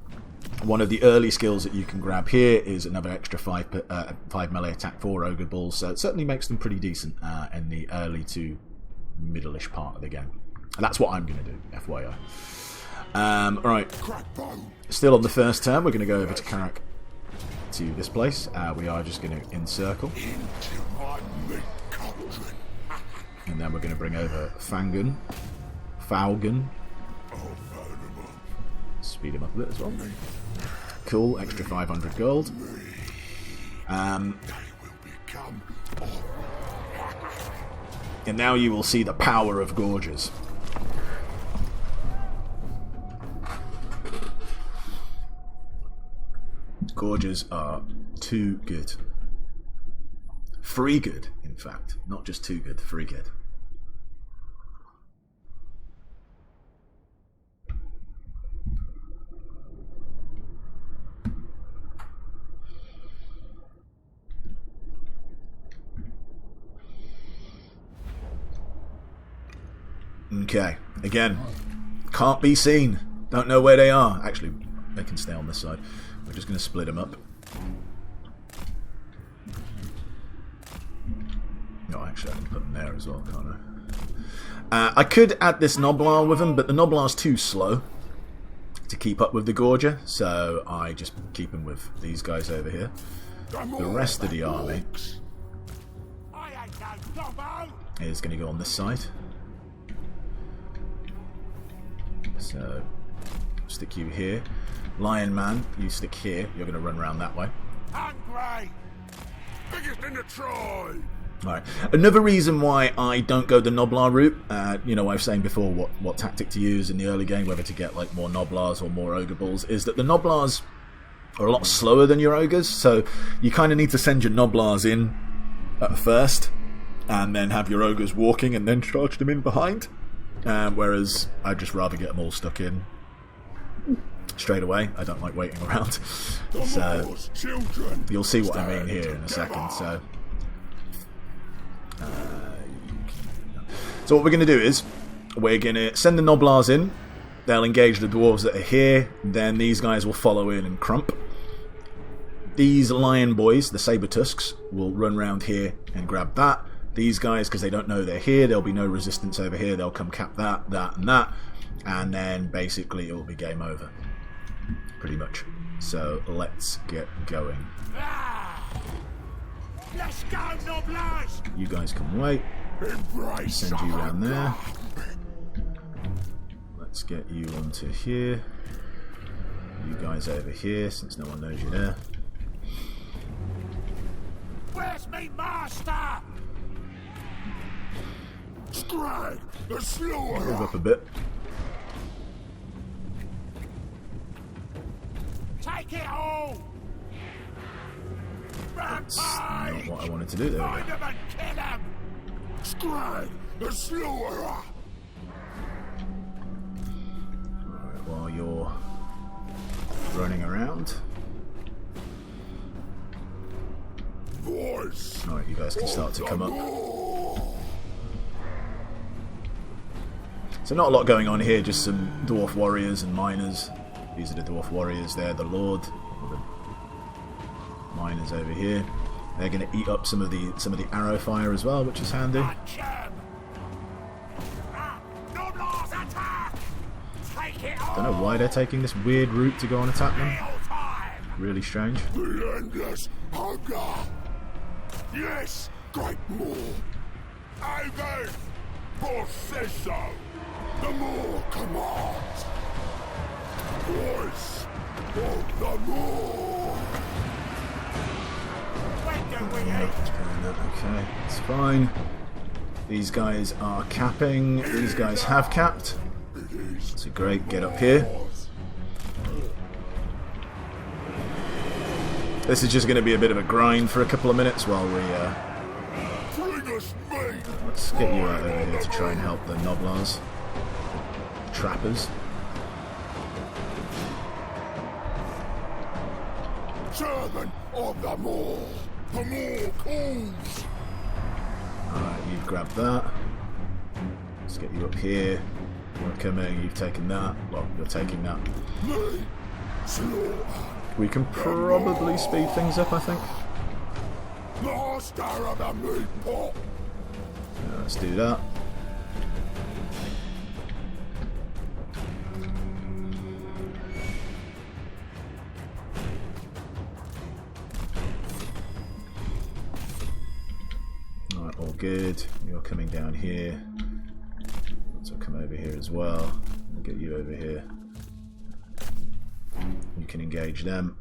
one of the early skills that you can grab here is another extra 5 melee attack for Ogre Bulls, so it certainly makes them pretty decent in the early to middle-ish part of the game. And that's what I'm going to do, FYI. Alright, still on the first turn, we're going to go over to Karak to this place. We are just going to encircle. And then we're going to bring over Faugun. Speed him up a bit as well. Cool, extra 500 gold. And now you will see the power of Gorgers. Gorgers are too good. Free good, in fact. Not just too good, free good. Okay, again, can't be seen. Don't know where they are. Actually, they can stay on this side. We're just going to split them up. No, actually, I can put them there as well, can't I? I could add this Noblar with them, but the Noblar's too slow to keep up with the Gorger, so I just keep him with these guys over here. The rest of the army is going to go on this side. So, stick you here. Lion Man, you stick here. You're going to run around that way. Hungry! Biggest in the tribe! Alright. Another reason why I don't go the Noblar route, you know, I was saying before what tactic to use in the early game, whether to get like more Noblars or more Ogre Bulls, is that the Noblars are a lot slower than your Ogres, so you kind of need to send your Noblars in at first, and then have your Ogres walking and then charge them in behind. Whereas I'd just rather get them all stuck in straight away. I don't like waiting around. So you'll see what I mean here in a second. So what we're going to do is we're going to send the Noblars in. They'll engage the dwarves that are here. Then these guys will follow in and crump. These lion boys, the saber tusks, will run around here and grab that. These guys, because they don't know they're here, there'll be no resistance over here. They'll come cap that, that, and that. And then basically it will be game over. Pretty much. So let's get going. Let's go, Noblars! You guys come away. Send you around there. Let's get you onto here. You guys over here, since no one knows you're there. Where's me master? Scrag the Slaughterer! Move up a bit. Take it all! That's not what I wanted to do there. Find him and kill him! Scrag the Slaughterer! Alright, while you're running around. Alright, you guys can start to come up. So not a lot going on here, just some dwarf warriors and miners. These are the dwarf warriors there, the lord, the miners over here. They're going to eat up some of the arrow fire as well, which is handy. Don't know why they're taking this weird route to go and attack them. Really strange. Relentless hunger! Yes, Great Maw! Over! Boss says so! The Maw commands! Voice of the Maw! When do we eat? Okay, it's fine. These guys are capping. These guys have capped. So great, get up here. This is just going to be a bit of a grind for a couple of minutes while we let's get you out over here to try and help the Noblars. Trappers. Servant of the Maw! The Maw calls! Alright, you've grabbed that. Let's get you up here. You're coming, you've taken that. Well, you're taking that. We can probably speed things up, I think. Master of the meat pot. Let's do that. Alright, all good. You're coming down here. So come over here as well. We'll get you over here. You can engage them.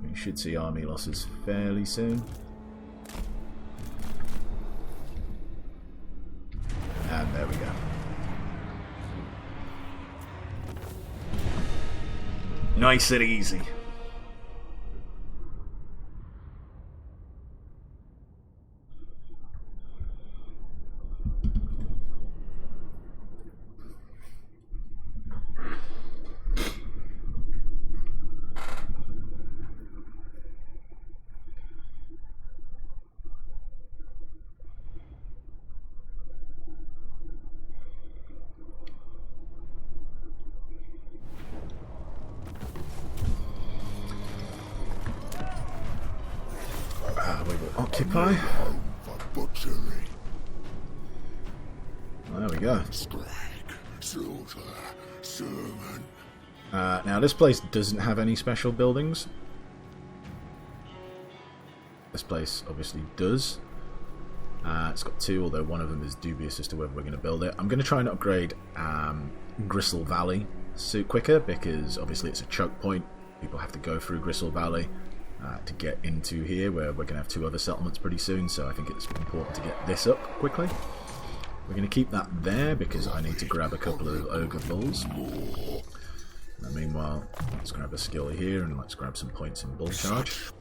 We should see army losses fairly soon. And there we go. Nice and easy. We will occupy. There we go. Now this place doesn't have any special buildings. This place obviously does. It's got two, although one of them is dubious as to whether we're going to build it. I'm going to try and upgrade Gristle Valley quicker, because obviously it's a choke point. People have to go through Gristle Valley to get into here, where we're going to have two other settlements pretty soon, so I think it's important to get this up quickly. We're going to keep that there because I need to grab a couple of Ogre Bulls. And meanwhile, let's grab a skill here and let's grab some points in Bull Charge.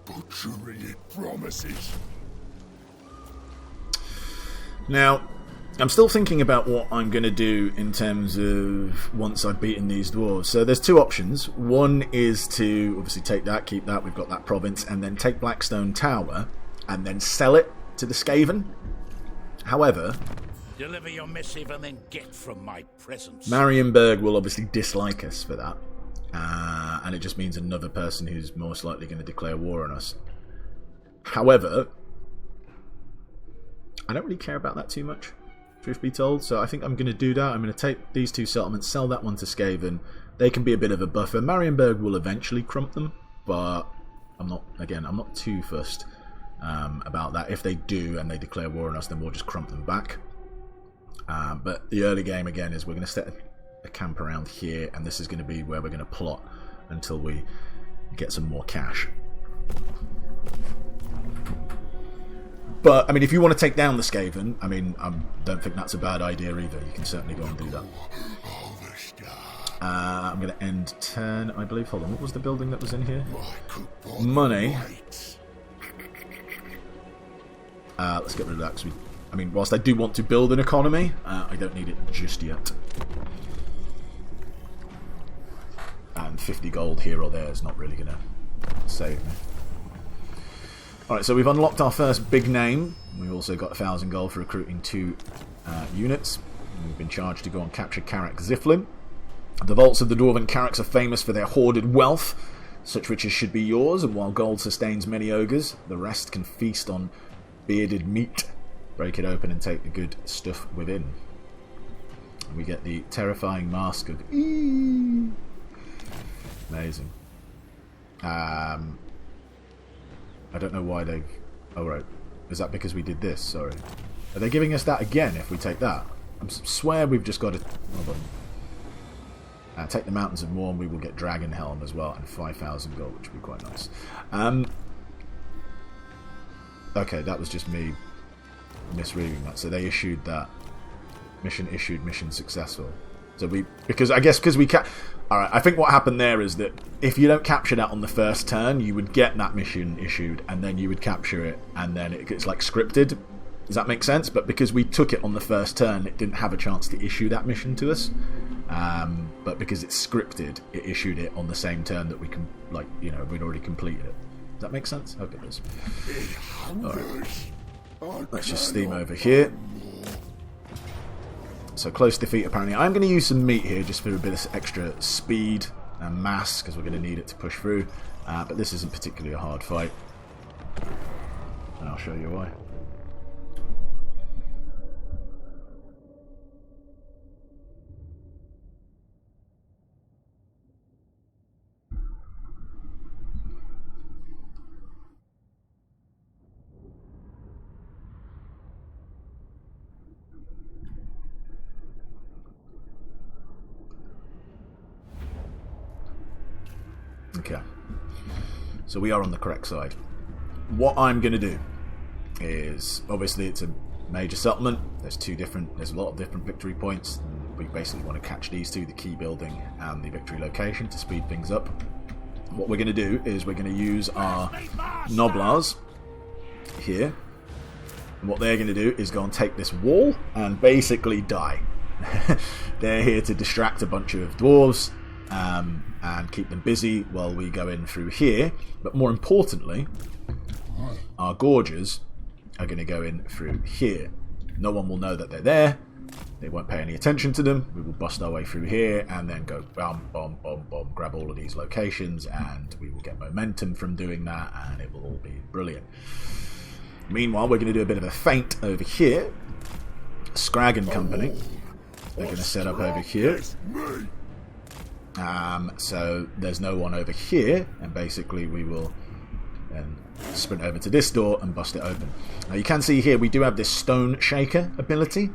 Now, I'm still thinking about what I'm going to do in terms of once I've beaten these dwarves. So there's two options. One is to obviously take that, keep that, we've got that province, and then take Blackstone Tower and then sell it to the Skaven. However, deliver your missive and then get from my presence. Marienburg will obviously dislike us for that. And it just means another person who's most likely going to declare war on us. However, I don't really care about that too much, truth be told, so I think I'm going to do that. I'm going to take these two settlements, sell that one to Skaven. They can be a bit of a buffer. Marienburg will eventually crump them, but I'm not too fussed about that. If they do and they declare war on us, then we'll just crump them back. But the early game, again, is we're going to set a camp around here, and this is going to be where we're going to plot until we get some more cash. But, I mean, if you want to take down the Skaven, I mean, I don't think that's a bad idea either. You can certainly go and do that. I'm going to end turn, I believe. Hold on, what was the building that was in here? Money. Let's get rid of that, because I mean, whilst I do want to build an economy, I don't need it just yet. And 50 gold here or there is not really going to save me. Alright, so we've unlocked our first big name. We've also got 1,000 gold for recruiting 2 units. We've been charged to go and capture Karak Ziflin. The vaults of the Dwarven Karaks are famous for their hoarded wealth. Such riches should be yours, and while gold sustains many ogres, the rest can feast on bearded meat. Break it open and take the good stuff within. We get the terrifying mask of amazing. I don't know why they've... Oh, right. Is that because we did this? Sorry. Are they giving us that again if we take that? I swear we've just got to... Hold on. Take the Mountains of Morn, we will get Dragon Helm as well, and 5,000 gold, which would be quite nice. Okay, that was just me misreading that. So they issued that. Mission issued, mission successful. So we... Because we can't... Alright, I think what happened there is that if you don't capture that on the first turn, you would get that mission issued, and then you would capture it, and then it's like scripted. Does that make sense? But because we took it on the first turn, it didn't have a chance to issue that mission to us. But because it's scripted, it issued it on the same turn that we can, like, you know, we'd already completed it. Does that make sense? I hope it does. Alright. Let's just steam over here. So close defeat apparently. I'm going to use some meat here just for a bit of extra speed and mass, because we're going to need it to push through. But this isn't particularly a hard fight. And I'll show you why. Okay, so we are on the correct side. What I'm going to do is, obviously it's a major settlement, there's a lot of different victory points, and we basically want to catch these two, the key building and the victory location, to speed things up. What we're going to do is we're going to use our Noblars here, and what they're going to do is go and take this wall and basically die. They're here to distract a bunch of dwarves, and keep them busy while we go in through here. But more importantly, our Gorgers are going to go in through here. No one will know that they're there. They won't pay any attention to them. We will bust our way through here and then go bomb, bomb, bomb, bomb, grab all of these locations, and we will get momentum from doing that, and it will all be brilliant. Meanwhile, we're going to do a bit of a feint over here. Skrag and company, they're going to set up over here. So there's no one over here, and basically we will then sprint over to this door and bust it open. Now you can see here we do have this stone shaker ability.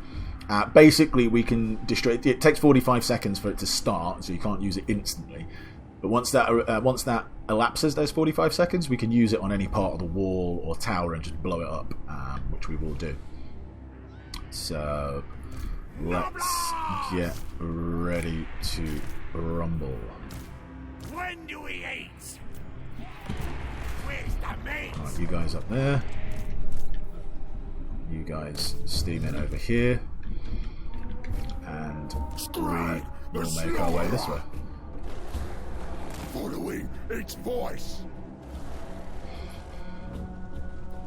Basically we can destroy it. It takes 45 seconds for it to start, so you can't use it instantly. But once that elapses those 45 seconds, we can use it on any part of the wall or tower and just blow it up, which we will do. So let's get ready to rumble. When do we eat? Where's the meat? Alright, you guys up there. You guys steam in over here. And we will make our way this way. Following its voice.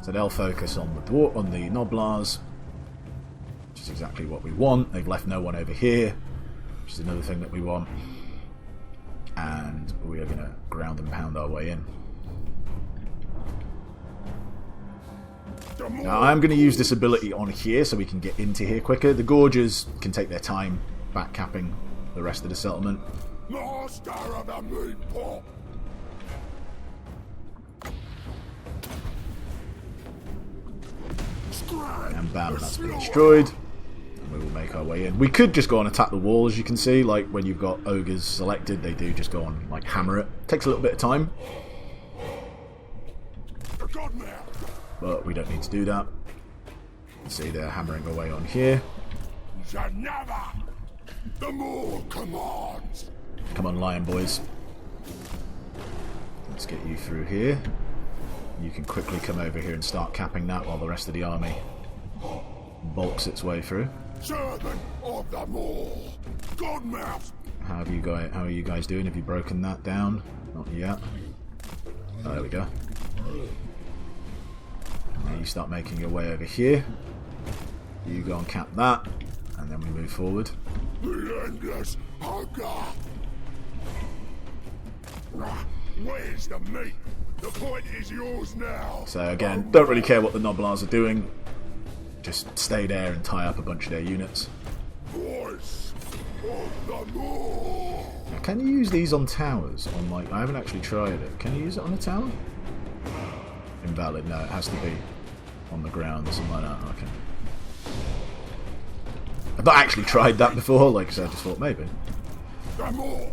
So they'll focus on the Noblars, which is exactly what we want. They've left no one over here, which is another thing that we want. And we are going to ground and pound our way in. Now I'm going to use this ability on here so we can get into here quicker. The Gorgers can take their time back capping the rest of the settlement. Master of the meat pot. And bam, that's been destroyed. And we will make our way in. We could just go and attack the wall, as you can see. Like when you've got ogres selected, they do just go on, like, hammer it. Takes a little bit of time, but we don't need to do that. You can see they're hammering away on here. The more commands. Come on, lion boys. Let's get you through here. You can quickly come over here and start capping that while the rest of the army bulks its way through. Servant of the Maw. Godmouth. How are you guys doing? Have you broken that down? Not yet. Oh, there we go. Now you start making your way over here. You go and cap that, and then we move forward. The endless hunger. Where's the meat? The point is yours now. So again, don't really care what the Noblars are doing. Just stay there and tie up a bunch of their units. Voice of the Maw. Now, can you use these on towers? On, like, I haven't actually tried it. Can you use it on a tower? Invalid. No, it has to be on the ground or something like that. Okay. I've not actually tried that before, like, so I just thought maybe. The Maw.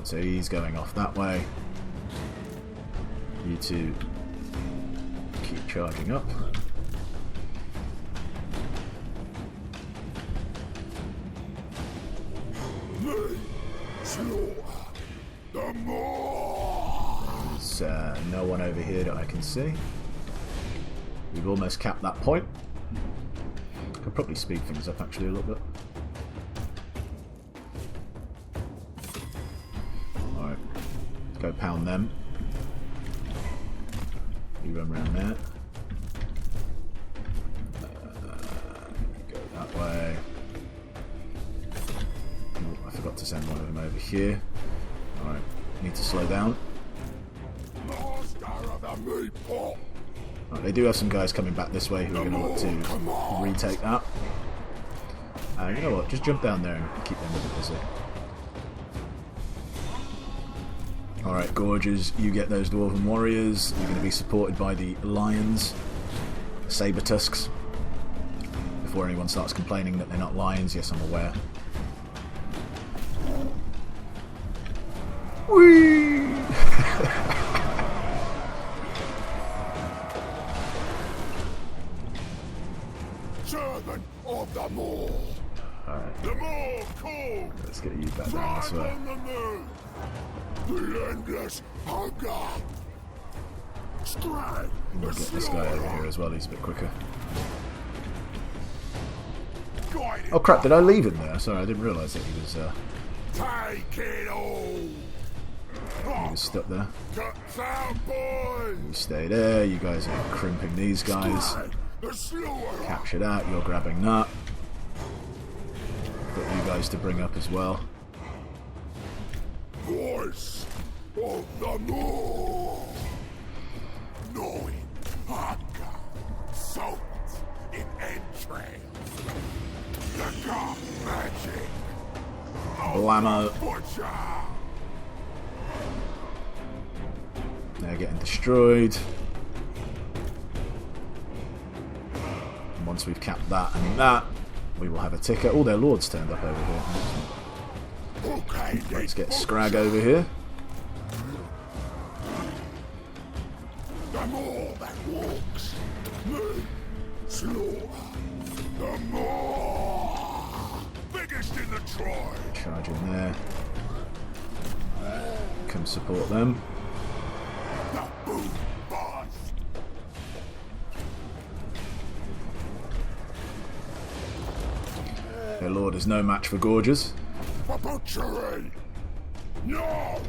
So he's going off that way. You two keep charging up. The Maw. There's no one over here that I can see. We've almost capped that point. Could probably speed things up actually a little bit. Alright, go pound them. You run around there. Go that way. Oh, I forgot to send one of them over here. Alright, need to slow down. Right, they do have some guys coming back this way who are going to look to retake that. You know what, just jump down there and keep them a bit busy. Alright, Gorgers, you get those Dwarven Warriors. You're going to be supported by the Lions, Saber Tusks. Before anyone starts complaining that they're not lions, yes, I'm aware. Whee! Servant of the Maw. Alright. The Maw call. Let's get you back down this way. The endless hunger. Skrag We'll the get this guy over Slaughterer. here as well, he's a bit quicker. Oh crap, did I leave him there? Sorry, I didn't realise that he Take it all. was stuck there. Cuts out, boys. You stay there, you guys are crimping these guys. Skrag the Slaughterer. Capture that, you're grabbing that. Got you guys to bring up as well. Voice of the Maw. Gnawing hunger. Salt in entrails. The dark magic. Blammo. Butcher. They're getting destroyed. And once we've capped that and that, we will have a ticker. Oh, their lords turned up over here. Okay, Let's get Skrag over here. The Maw that walks. Me. Slaughter. The Maw. Biggest in the tribe. Charge in there. Come support them. The boom bust. Their lord is no match for Gorgers. For butchery. No.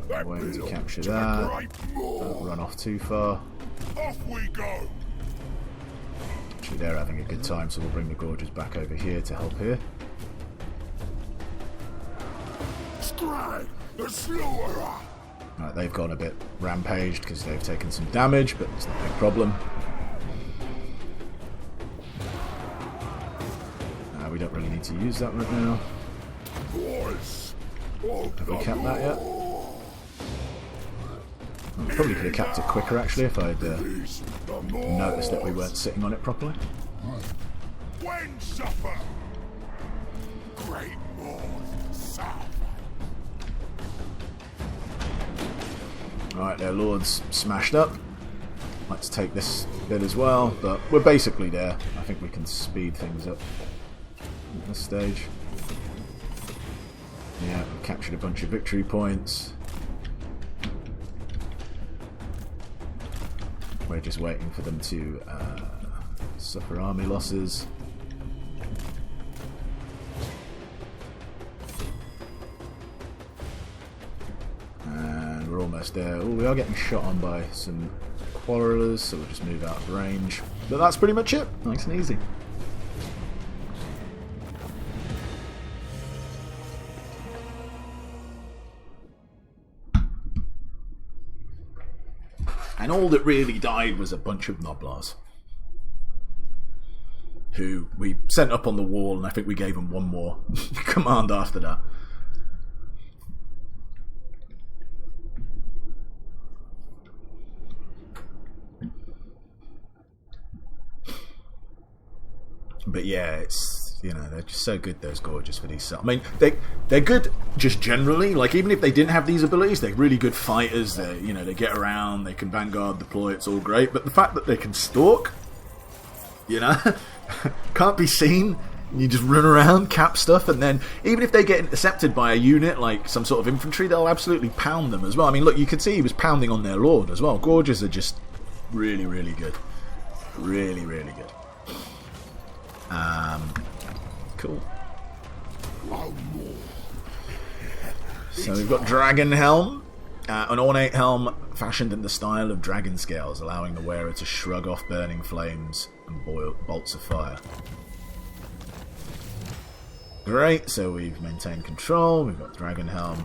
That Waiting to bill capture to the that. Great Maw. Don't run off too far. Off we go. Actually, they're having a good time, so we'll bring the Gorgers back over here to help here. Skrag the Slaughterer. Right, they've gone a bit rampaged because they've taken some damage, but it's not a big problem. We don't really need to use that right now. Voice of Have we the capped that yet? Maw. I probably could have capped it quicker actually if I'd Release the Maw. noticed that we weren't sitting on it properly. When suffer. Great Maw. Suffer. Alright, their lords smashed up. Let's take this bit as well, but we're basically there. I think we can speed things up at this stage. Yeah, we captured a bunch of victory points. We're just waiting for them to suffer army losses. And we're almost there. Oh, we are getting shot on by some quarrelers, so we'll just move out of range. But that's pretty much it. Nice and easy. And all that really died was a bunch of Noblars, who we sent up on the wall, and I think we gave them one more command after that. But yeah, it's, you know, they're just so good, those Gorgers, for these. I mean, they're good just generally. Like, even if they didn't have these abilities, they're really good fighters. They, you know, they get around, they can vanguard, deploy. It's all great. But the fact that they can stalk, you know, can't be seen. You just run around, cap stuff, and then even if they get intercepted by a unit like some sort of infantry, they'll absolutely pound them as well. I mean, look, you could see he was pounding on their lord as well. Gorgers are just really, really good. Really, really good. Cool. So we've got Dragon Helm, An ornate helm fashioned in the style of dragon scales, allowing the wearer to shrug off burning flames and bolts of fire. Great, so we've maintained control, we've got dragon helm.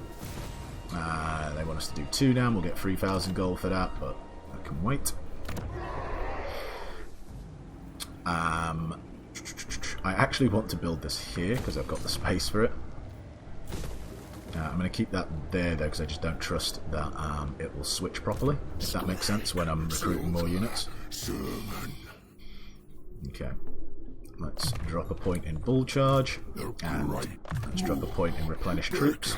They want us to do 2 down, we'll get 3,000 gold for that, but that can wait. I actually want to build this here because I've got the space for it. I'm going to keep that there though because I just don't trust that it will switch properly, if that makes sense, when I'm recruiting more units. Okay, let's drop a point in bull charge, and let's drop a point in replenish troops.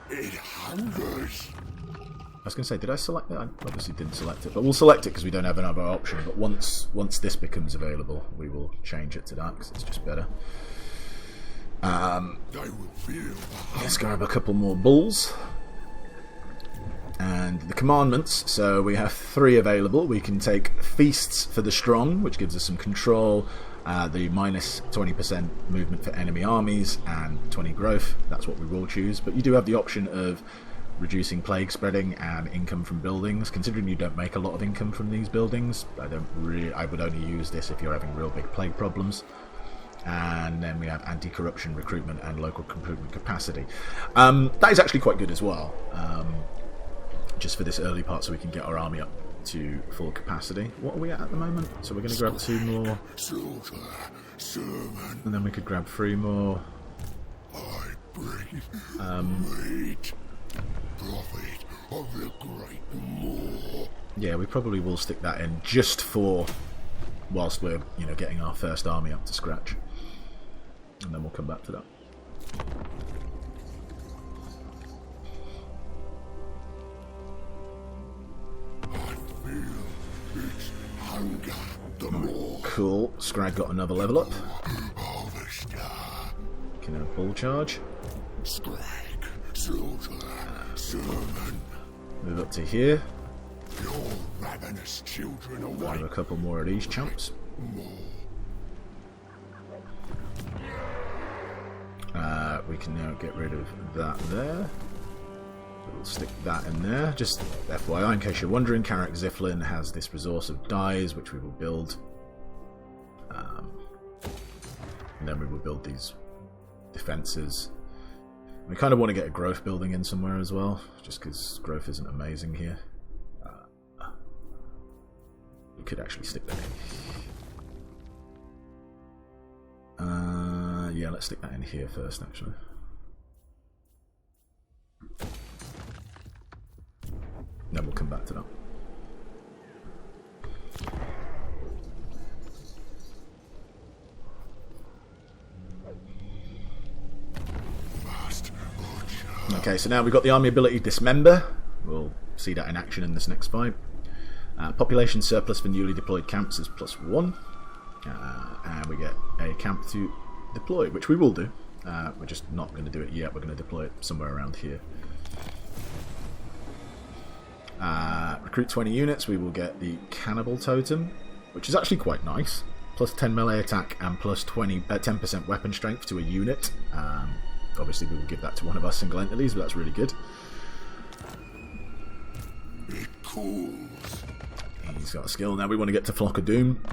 It hungers. I was going to say, did I select it? I obviously didn't select it, but we'll select it because we don't have another option. But once this becomes available, we will change it to that because it's just better. Let's grab a couple more bulls. And the commandments, so we have 3 available. We can take Feasts for the Strong, which gives us some control, the minus 20% movement for enemy armies, and 20 growth. That's what we will choose. But you do have the option of reducing plague spreading and income from buildings. Considering you don't make a lot of income from these buildings, I would only use this if you're having real big plague problems. And then we have anti-corruption, recruitment, and local recruitment capacity. That is actually quite good as well, just for this early part, so we can get our army up to full capacity. What are we at the moment? So we're going to grab 2 more, and then we could grab 3 more. Prophet of the Great Maw. Yeah, we probably will stick that in just for whilst we're getting our first army up to scratch, and then we'll come back to that. I feel its hunger the more. Cool. Skrag got another level up. Harvester. Can have bull charge. Scrag, slaughter, sermon. Move up to here. Your ravenous children Grab awake. a couple more of these chumps. We can now get rid of that there. We'll stick that in there. Just FYI, in case you're wondering, Karak Ziflin has this resource of dyes, which we will build. And then we will build these defences. We kind of want to get a growth building in somewhere as well, just because growth isn't amazing here. We could actually stick that in. Yeah, let's stick that in here first, actually. Then we'll come back to that. Okay, so now we've got the army ability Dismember. We'll see that in action in this next fight. Population surplus for newly deployed camps is +1. And we get a camp to deploy, which we will do. We're just not going to do it yet. We're going to deploy it somewhere around here. Recruit 20 units. We will get the Cannibal Totem, which is actually quite nice. Plus 10 melee attack and plus 10% weapon strength to a unit. Obviously we will give that to one of our single entities, but that's really good. It cools. He's got a skill. Now we want to get to Flock of Doom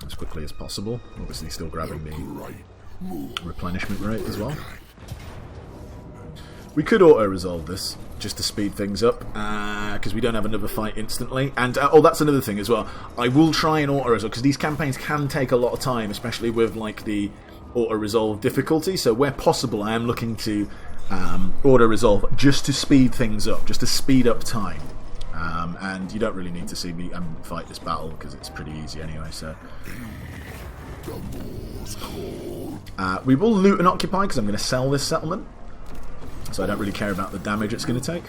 as quickly as possible. Obviously still grabbing the replenishment rate as well. We could auto-resolve this just to speed things up, because we don't have another fight instantly. And oh, that's another thing as well. I will try and auto-resolve, because these campaigns can take a lot of time, especially with like the auto-resolve difficulty. So where possible, I am looking to auto-resolve just to speed things up, just to speed up time. And you don't really need to see me fight this battle because it's pretty easy anyway. So we will loot and occupy because I'm going to sell this settlement, so I don't really care about the damage it's going to take.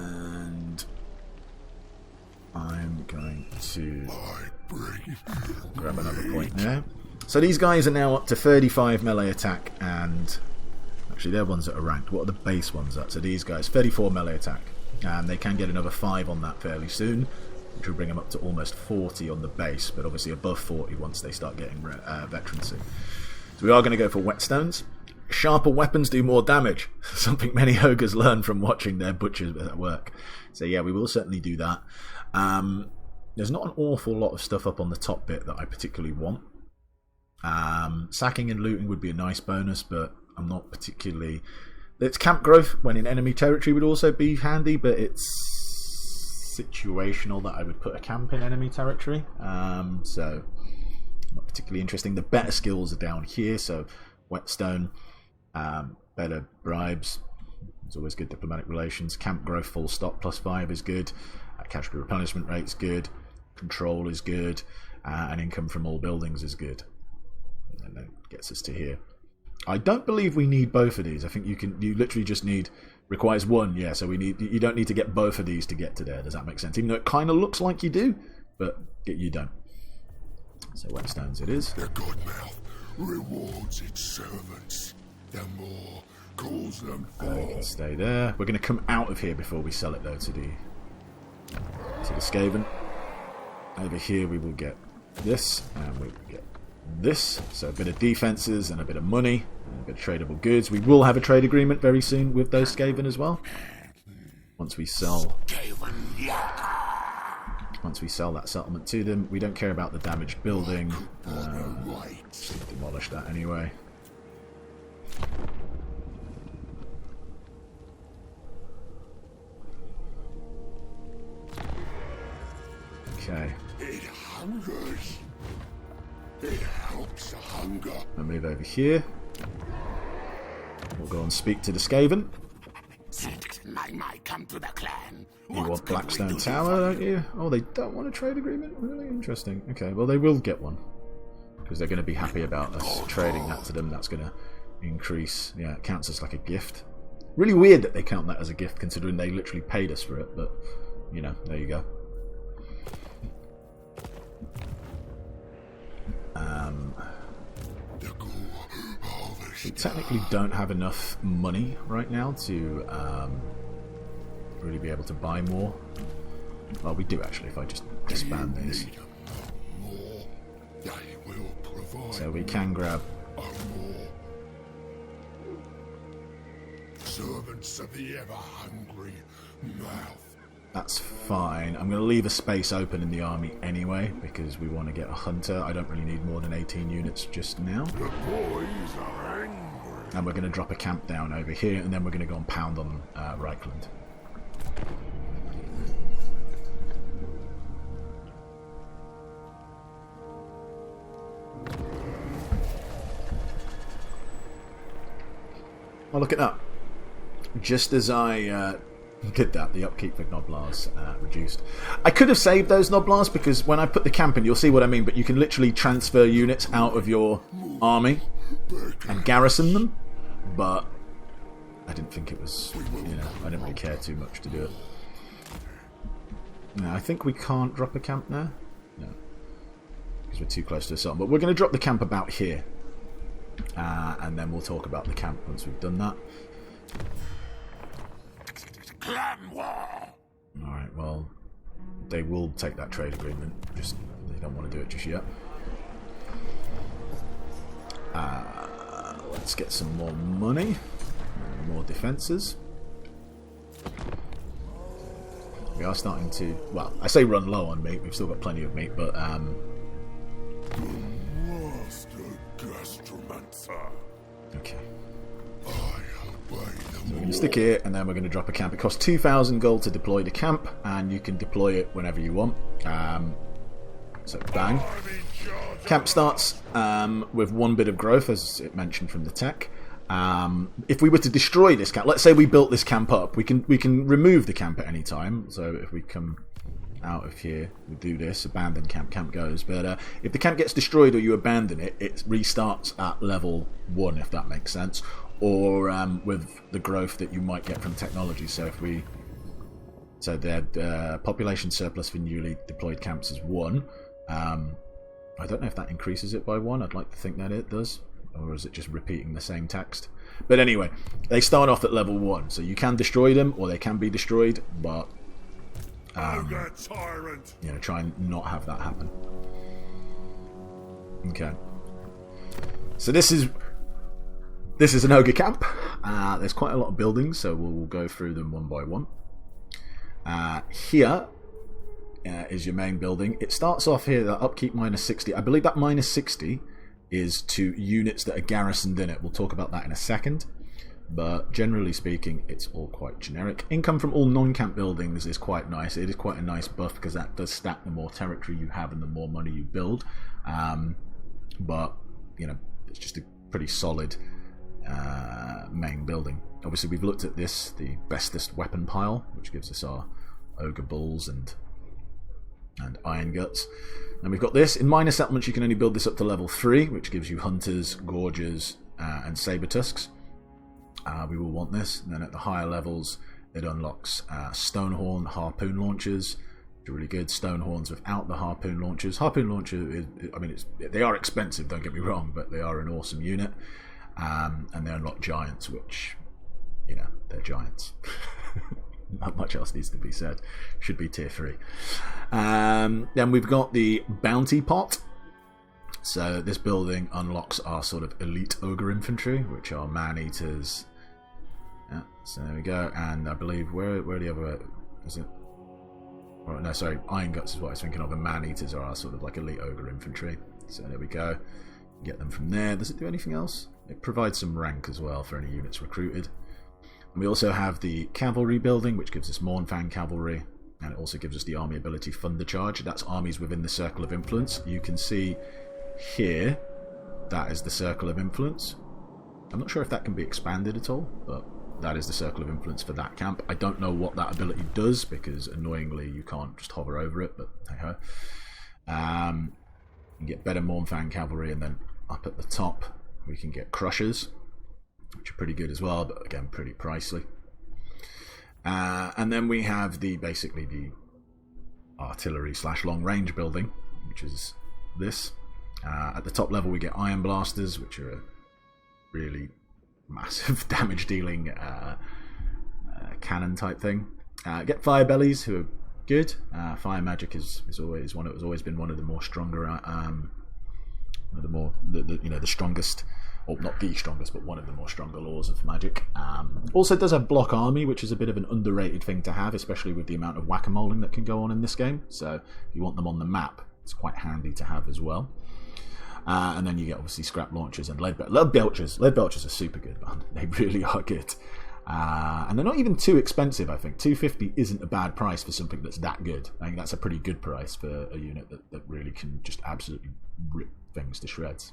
And I'm going to grab another point there. So these guys are now up to 35 melee attack, and actually they're ones that are ranked. What are the base ones at? So these guys, 34 melee attack, and they can get another 5 on that fairly soon. which will bring them up to almost 40 on the base, but obviously above 40 once they start getting veterancy. So we are going to go for whetstones. Sharper weapons do more damage, something many ogres learn from watching their butchers at work. So yeah, we will certainly do that. There's not an awful lot of stuff up on the top bit that I particularly want. Sacking and looting would be a nice bonus, but I'm not particularly... It's camp growth when in enemy territory would also be handy, but it's situational that I would put a camp in enemy territory. So not particularly interesting. The better skills are down here, so whetstone, better bribes. It's always good. Diplomatic relations, camp growth full stop +5 is good. Casualty replenishment rate's good. Control is good, and income from all buildings is good. And that gets us to here. I don't believe we need both of these. I think you literally just need requires one. Yeah, so you don't need to get both of these to get to there. Does that make sense? Even though it kind of looks like you do, but you don't. So whetstones it is. The good mouth rewards its servants. The more calls them You can forth. stay there. We're going to come out of here before we sell it though to the Skaven. Over here we will get this, and we will get this. So a bit of defenses and a bit of money, and a bit of tradable goods. We will have a trade agreement very soon with those Skaven as well. Once we sell that settlement to them, we don't care about the damaged building. Just demolish that anyway. Okay. It hungers. It helps the hunger. I'll move over here. We'll go and speak to the Skaven. I might come to the clan. You want Blackstone Tower, don't you? Oh, they don't want a trade agreement? Really interesting. Okay, well they will get one. Because they're going to be happy about us trading that to them. That's going to increase... Yeah, it counts as like a gift. Really weird that they count that as a gift, considering they literally paid us for it. But, you know, there you go. We technically don't have enough money right now to really be able to buy more. Well, we do actually if I just disband these. So we can grab... Servants of the ever-hungry mouth. That's fine. I'm going to leave a space open in the army anyway, because we want to get a hunter. I don't really need more than 18 units just now. The boys are angry. And we're going to drop a camp down over here, and then we're going to go and pound on Reichland. Well, look at that. Just as I... did that, the upkeep for Gnoblars reduced. I could have saved those Gnoblars because when I put the camp in, you'll see what I mean, but you can literally transfer units out of your army and garrison them, but I didn't think it was, you know, I didn't really care too much to do it. No, I think we can't drop a camp now. No, because we're too close to the sun, but we're going to drop the camp about here, and then we'll talk about the camp once we've done that. Alright, well, they will take that trade agreement, just they don't want to do it just yet. Let's get some more money, more defences. We are starting to, well, I say run low on meat, we've still got plenty of meat, but okay. So we're going to stick here, and then we're going to drop a camp. It costs 2,000 gold to deploy the camp, and you can deploy it whenever you want. So bang. Camp starts with one bit of growth, as it mentioned from the tech. If we were to destroy this camp, let's say we built this camp up, we can remove the camp at any time. So if we come out of here, we do this, abandon camp, camp goes. But if the camp gets destroyed or you abandon it, it restarts at level 1, if that makes sense. Or with the growth that you might get from technology. So if we, so the population surplus for newly deployed camps is 1. I don't know if that increases it by 1. I'd like to think that it does, or is it just repeating the same text? But anyway, they start off at level 1, so you can destroy them or they can be destroyed. But Ogre tyrant. Try and not have that happen. Okay. So this is an ogre camp. There's quite a lot of buildings, so we'll go through them one by one. Here is your main building. It starts off here, the upkeep -60. I believe that -60 is to units that are garrisoned in it. We'll talk about that in a second. But generally speaking, it's all quite generic. Income from all non-camp buildings is quite nice. It is quite a nice buff because that does stack the more territory you have and the more money you build. But, it's just a pretty solid main building. Obviously, we've looked at this, the bestest weapon pile, which gives us our ogre bulls and iron guts. And we've got this. In minor settlements, you can only build this up to level 3, which gives you hunters, gorgers, and saber tusks. We will want this. And then at the higher levels, it unlocks Stonehorn harpoon launchers, which are really good. Stonehorns without the harpoon launchers. Harpoon launcher, they are expensive, don't get me wrong, but they are an awesome unit. And they unlock giants, which, they're giants. Not much else needs to be said. Should be tier 3. Then we've got the bounty pot. So this building unlocks our sort of elite ogre infantry, which are man-eaters. Yeah, so there we go. And I believe, where the other... Is it? Oh, no, sorry, iron guts is what I was thinking of. And man-eaters are our sort of like elite ogre infantry. So there we go. Get them from there. Does it do anything else? It provides some rank as well for any units recruited. And we also have the cavalry building, which gives us Mournfang cavalry. And it also gives us the army ability Thunder Charge. That's armies within the circle of influence. You can see here, that is the circle of influence. I'm not sure if that can be expanded at all, but that is the circle of influence for that camp. I don't know what that ability does, because annoyingly you can't just hover over it, but hey ho. You get better Mournfang cavalry, and then up at the top we can get Crushers, which are pretty good as well, but again pretty pricey. And then we have basically the artillery / long range building, which is this. At the top level we get Iron Blasters, which are a really massive damage dealing cannon type thing. Get Fire Bellies, who are good. Fire magic has always been one of the more stronger, the strongest, or not the strongest, but one of the more stronger laws of magic. Also, it does have block army, which is a bit of an underrated thing to have, especially with the amount of whack-a-moling that can go on in this game. So, if you want them on the map, it's quite handy to have as well. And then you get obviously scrap launchers and lead belchers. Lead belchers are super good, man. They really are good. And they're not even too expensive, I think. 250 isn't a bad price for something that's that good. I think that's a pretty good price for a unit that really can just absolutely rip things to shreds.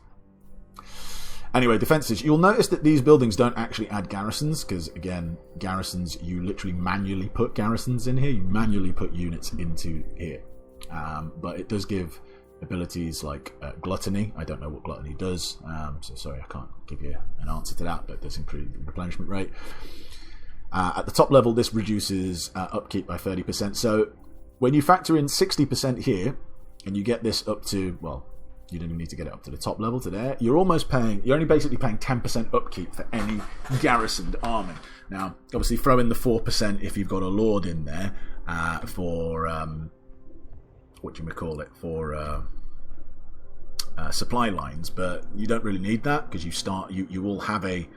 Anyway, defences. You'll notice that these buildings don't actually add garrisons, because, again, garrisons, you literally manually put garrisons in here. You manually put units into here. But it does give abilities like Gluttony. I don't know what Gluttony does, so sorry, I can't give you an answer to that, but it does improve the replenishment rate. At the top level, this reduces upkeep by 30%. So when you factor in 60% here, and you get this up to, well, you don't even need to get it up to the top level to there, you're only basically paying 10% upkeep for any garrisoned army. Now, obviously throw in the 4% if you've got a lord in there for supply lines, but you don't really need that, because you will have a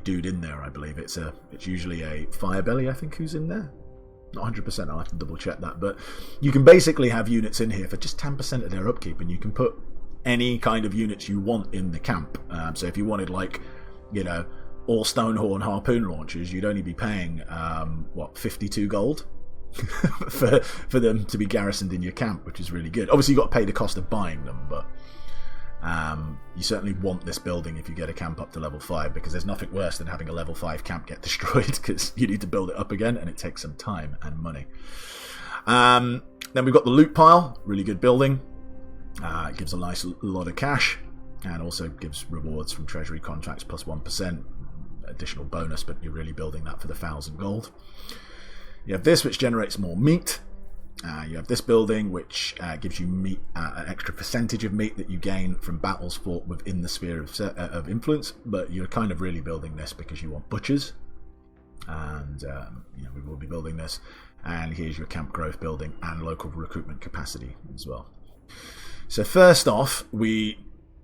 dude in there. I believe it's usually a Firebelly, I think, who's in there. Not 100%, I'll have to double check that, but you can basically have units in here for just 10% of their upkeep, and you can put any kind of units you want in the camp. So if you wanted, like, all Stonehorn harpoon launchers, you'd only be paying 52 gold for them to be garrisoned in your camp, which is really good. Obviously you've got to pay the cost of buying them, but you certainly want this building if you get a camp up to level 5, because there's nothing worse than having a level 5 camp get destroyed, because you need to build it up again and it takes some time and money. Then we've got the loot pile, really good building. It gives a nice lot of cash, and also gives rewards from treasury contracts plus 1% additional bonus, but you're really building that for the 1,000 gold. You have this, which generates more meat. You have this building, which gives you meat, an extra percentage of meat that you gain from battles fought within the sphere of influence. But you're kind of really building this because you want butchers, and we will be building this. And here's your camp growth building and local recruitment capacity as well. So first off, we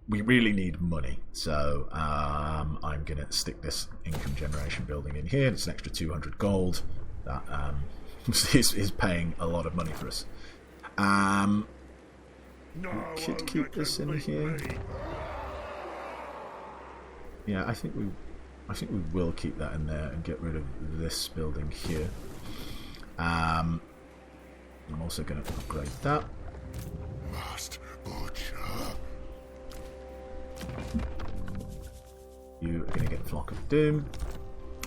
really need money. So I'm going to stick this income generation building in here. It's an extra 200 gold. That is paying a lot of money for us. We could keep this in here. Yeah, I think we will keep that in there and get rid of this building here. I'm also going to upgrade that. Master Butcher. You are going to get Flock of Doom.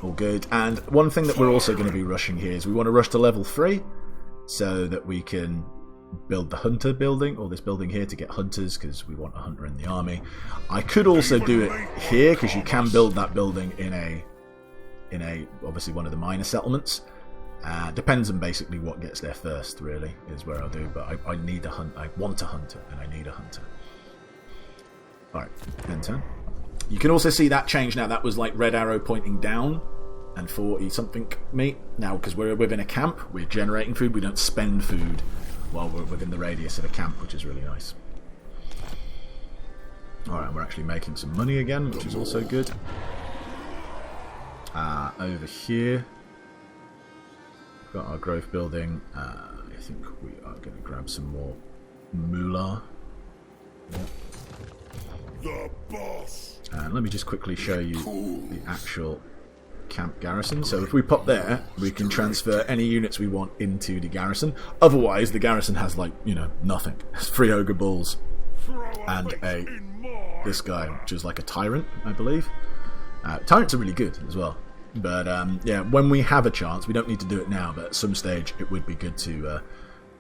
All good. And one thing that we're also going to be rushing here is we want to rush to level 3 so that we can build the hunter building, or this building here, to get hunters, because we want a hunter in the army. I could also do it here, because you can build that building in a obviously one of the minor settlements. Depends on basically what gets there first, really, is where I'll do. But I need a hunt. I want a hunter, and I need a hunter. Alright, end turn. You can also see that change now. That was like red arrow pointing down and 40 something meat. Now, because we're within a camp, we're generating food. We don't spend food while we're within the radius of a camp, which is really nice. Alright, we're actually making some money again, which is also good. Over here, we've got our growth building. I think we are going to grab some more moolah. Yep. The boss. And let me just quickly show you the actual camp garrison. So if we pop there, we can transfer any units we want into the garrison. Otherwise, the garrison has, like, you know, nothing. It's 3 ogre bulls and this guy, which is like a tyrant, I believe. Tyrants are really good as well. But yeah, when we have a chance, we don't need to do it now, but at some stage it would be good to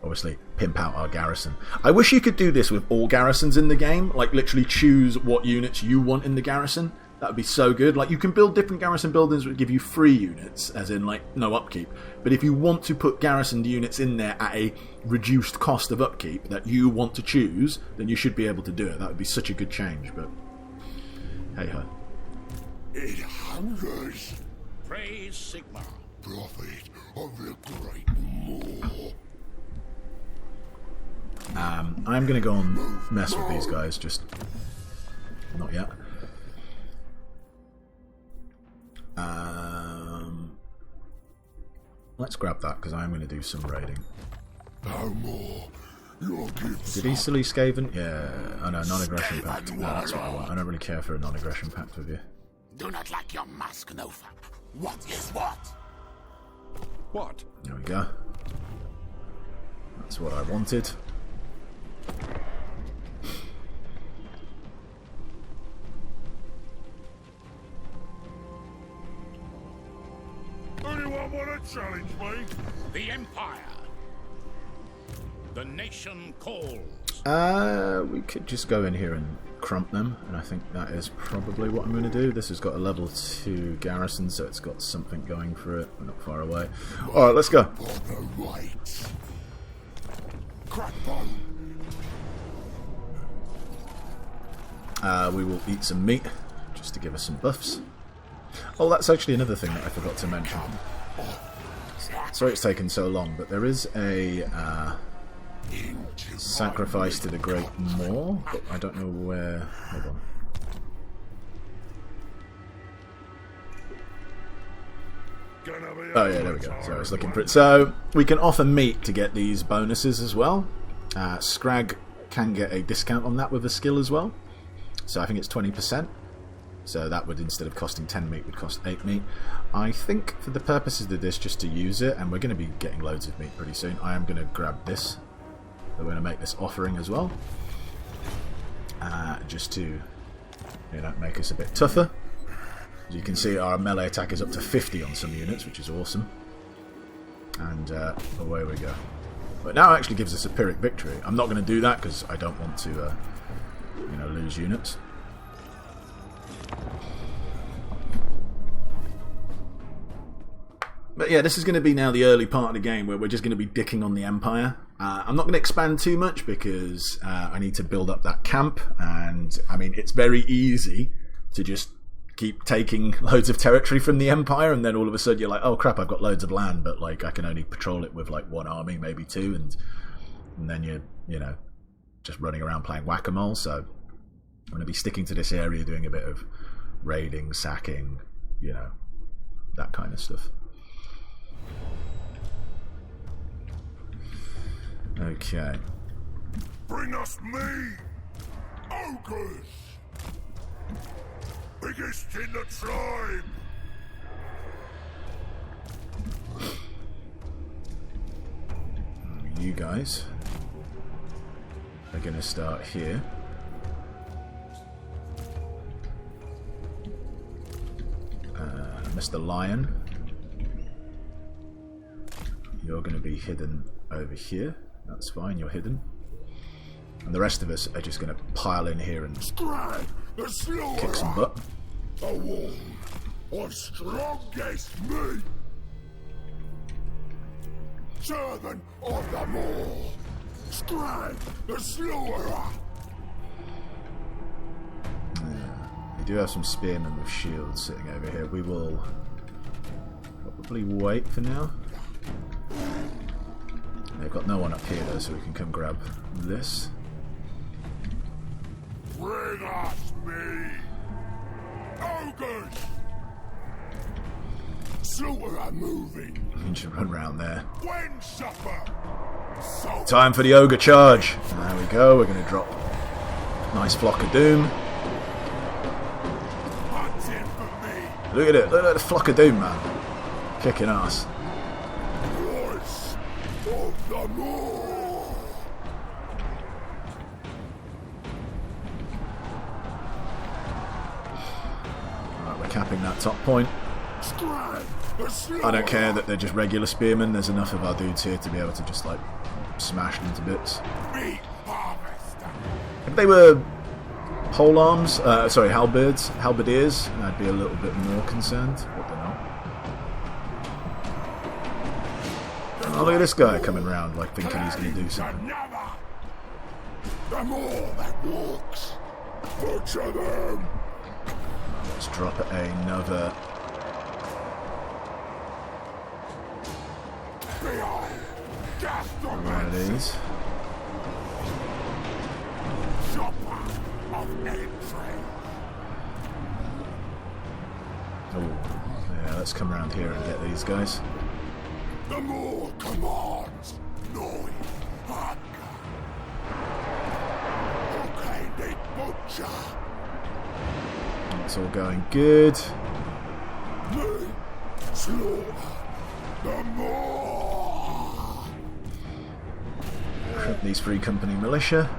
obviously pimp out our garrison. I wish you could do this with all garrisons in the game, like literally choose what units you want in the garrison. That would be so good. Like, you can build different garrison buildings that give you free units, as in, like, no upkeep. But if you want to put garrisoned units in there at a reduced cost of upkeep that you want to choose, then you should be able to do it. That would be such a good change, but hey-ho. It hungers. Praise Sigma, Prophet of the Great Maw. I'm going to go and mess with these guys, just not yet. Let's grab that, because I'm going to do some raiding. No more. Your gifts. Did he still leave Skaven? Yeah. Oh no, non-aggression pact. No, that's what I want. I don't really care for a non-aggression pact with you. do not like your mask, Nova. What is what? What? There we go. That's what I wanted. Anyone want to challenge me? The Empire. The nation calls. We could just go in here and crump them, and I think that is probably what I'm going to do. This has got a level 2 garrison, so it's got something going for it. We're not far away. Alright, let's go. We will eat some meat, just to give us some buffs. Oh, that's actually another thing that I forgot to mention. Sorry it's taken so long, but there is a sacrifice to the Great Maw, but I don't know where. Hold on. Oh yeah, there we go. So I was looking for it. So we can offer meat to get these bonuses as well. Skrag can get a discount on that with a skill as well. So I think it's 20%. So that would, instead of costing 10 meat, would cost 8 meat. I think for the purposes of this, just to use it, and we're going to be getting loads of meat pretty soon, I am going to grab this. We're going to make this offering as well. Just to, you know, make us a bit tougher. As you can see, our melee attack is up to 50 on some units, which is awesome. And away we go. But now it actually gives us a Pyrrhic victory. I'm not going to do that because I don't want to, you know, lose units. But yeah, this is going to be now the early part of the game where we're just going to be dicking on the Empire. I'm not going to expand too much because I need to build up that camp. And, I mean, it's very easy to just keep taking loads of territory from the Empire, and then all of a sudden you're like, oh crap, I've got loads of land, but like I can only patrol it with like one army, maybe two, and then you're, you know, just running around playing whack-a-mole. So I'm going to be sticking to this area, doing a bit of raiding, sacking, you know, that kind of stuff. Okay. Bring us meat! Ogres! Biggest in the tribe! You guys are going to start here. Mr. Lion, you're going to be hidden over here. That's fine, you're hidden. And the rest of us are just going to pile in here and Scrag the Slaughterer! kick some butt. A wall of strongest meat! Servant of the Maw! Scrag the Slaughterer! We do have some spearmen with shields sitting over here. We will probably wait for now. They've got no one up here though, so we can come grab this. Bring us meat! Ogres! Slaughterer moving! You should run around there. When supper! Time for the ogre charge. There we go. We're going to drop a nice flock of doom. Look at it. Look at the flock of doom, man. Kicking ass. Voice of the Maw! Alright, we're capping that top point. I don't care that they're just regular spearmen. There's enough of our dudes here to be able to just like smash them to bits. If they were pole arms, sorry, halberdiers, I'd be a little bit more concerned, but they're not. Oh, look at this guy coming round like thinking he's going to do something. The more that walks, butcher them. Let's drop another. One of these. Oh, yeah, let's come around here and get these guys. The more commands, noise, hunger. Okay, big butcher. It's all going good. Me, slaughter, the more. Crip these free company militia.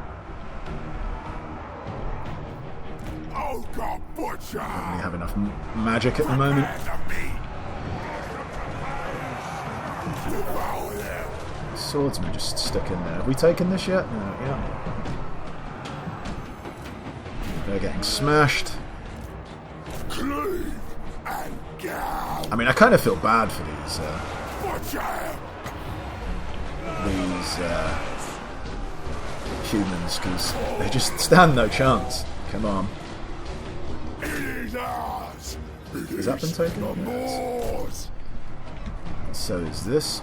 Ogre butcher. Don't really have enough magic at the moment. Swordsman just stuck in there. Have we taken this yet? No, yeah. They're getting smashed. Cleave and gouge. I mean, I kind of feel bad for these humans because they just stand no chance. Come on. It is ours. Has that been taken? The Moors. So is this.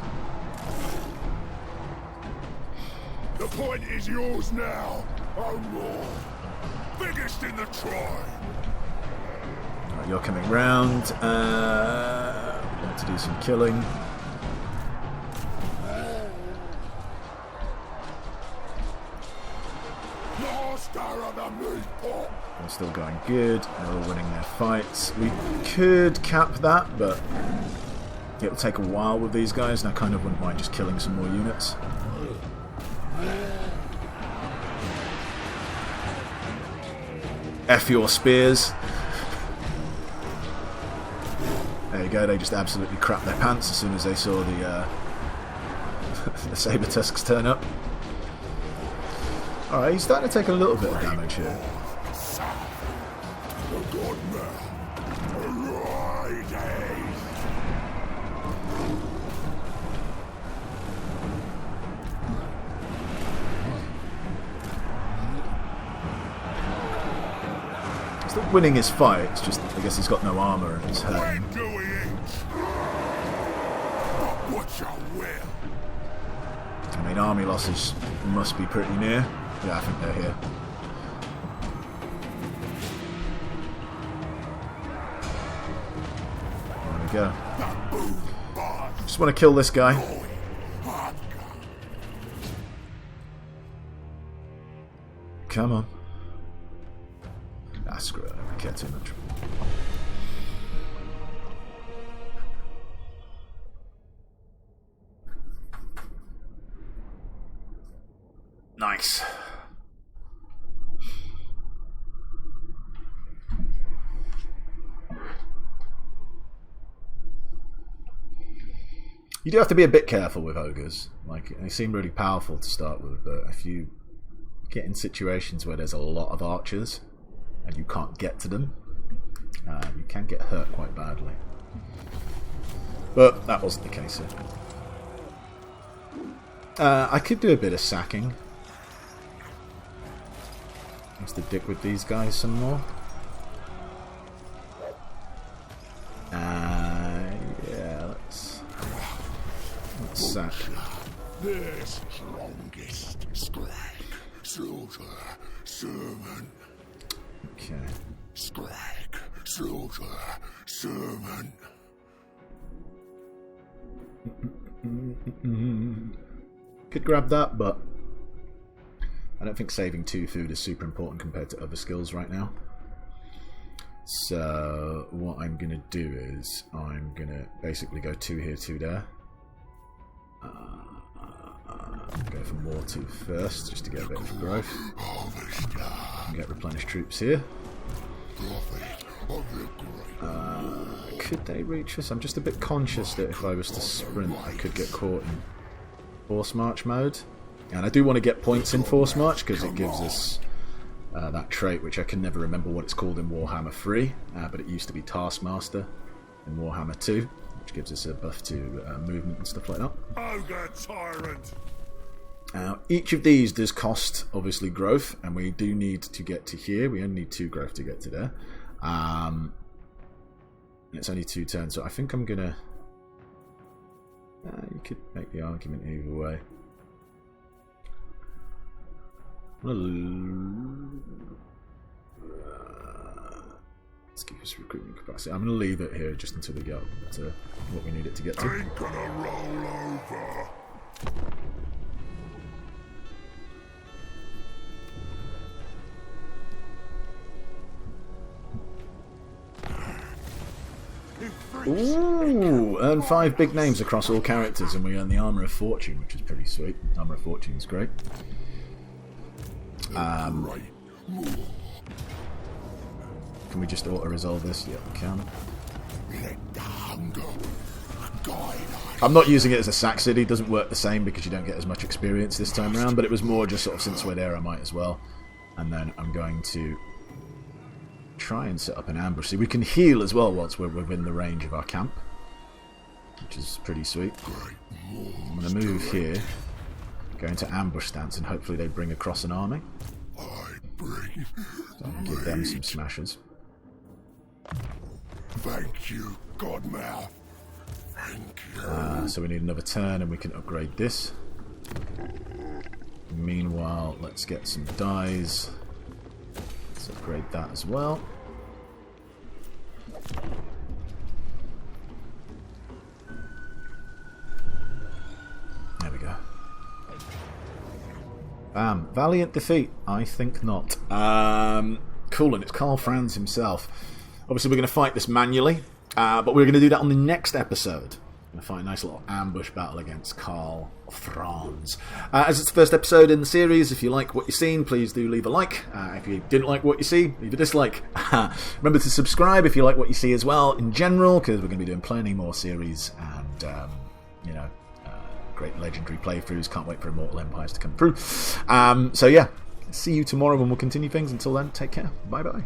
The point is yours now, O Maw. Biggest in the tribe. Right, you're coming round. Want to do some killing. Master of the meat pot. They're still going good. They're all winning their fights. We could cap that, but it'll take a while with these guys, and I kind of wouldn't mind just killing some more units. F your spears. There you go, they just absolutely crapped their pants as soon as they saw the the saber tusks turn up. Alright, he's starting to take a little bit of damage here. Still winning his fight, it's just, I guess he's got no armour and it's hurting. I mean, army losses must be pretty near. Yeah, I think they're here. There we go. Just want to kill this guy. Come on. Ah, screw it. I don't care too much. Nice. You do have to be a bit careful with ogres. Like, they seem really powerful to start with, but if you get in situations where there's a lot of archers and you can't get to them, you can get hurt quite badly. But that wasn't the case here. I could do a bit of sacking. Just to dick with these guys some more. Yeah, let's sack. The strongest Scrag, Slaughterer, servant. Okay. Scrag, Slaughterer, servant. Could grab that, but I don't think saving 2 food is super important compared to other skills right now. So what I'm going to do is I'm going to basically go 2 here, 2 there. Go for more 2 first, just to get a bit of growth. And get replenished troops here. Could they reach us? I'm just a bit conscious that if I was to sprint, I could get caught in force march mode. And I do want to get points in force march because it gives us that trait, which I can never remember what it's called in Warhammer 3, but it used to be Taskmaster in Warhammer 2, which gives us a buff to movement and stuff like that. Ogre Tyrant! Now, each of these does cost, obviously, growth, and we do need to get to here. We only need 2 growth to get to there. And it's only 2 turns, so I think I'm going to... you could make the argument either way. Let's give us recruitment capacity. I'm going to leave it here just until we get up to what we need it to get to. Ain't gonna roll over. Ooh, earn 5 big names across all characters, and we earn the Armour of Fortune, which is pretty sweet. Armour of Fortune is great. Can we just auto-resolve this? Yeah, we can. I'm not using it as a sack city. It doesn't work the same because you don't get as much experience this time around, but it was more just sort of since we're there I might as well. And then I'm going to try and set up an ambush. See, we can heal as well once we're within the range of our camp, which is pretty sweet. I'm going to move here, go into ambush stance, and hopefully they bring across an army. So I'm going to give them some smashes. Thank you, Godmouth. Thank you. So we need another turn and we can upgrade this. Meanwhile, let's get some dies. Let's upgrade that as well. There we go. Bam. Valiant defeat? I think not. Cool, and it's Karl Franz himself. Obviously we're going to fight this manually, but we're going to do that on the next episode. We're going to fight a nice little ambush battle against Karl Franz. As it's the first episode in the series, if you like what you've seen, please do leave a like. If you didn't like what you see, leave a dislike. Remember to subscribe if you like what you see as well in general, because we're going to be doing plenty more series and, you know, great legendary playthroughs. Can't wait for Immortal Empires to come through. So yeah, see you tomorrow when we'll continue things. Until then, take care. Bye bye.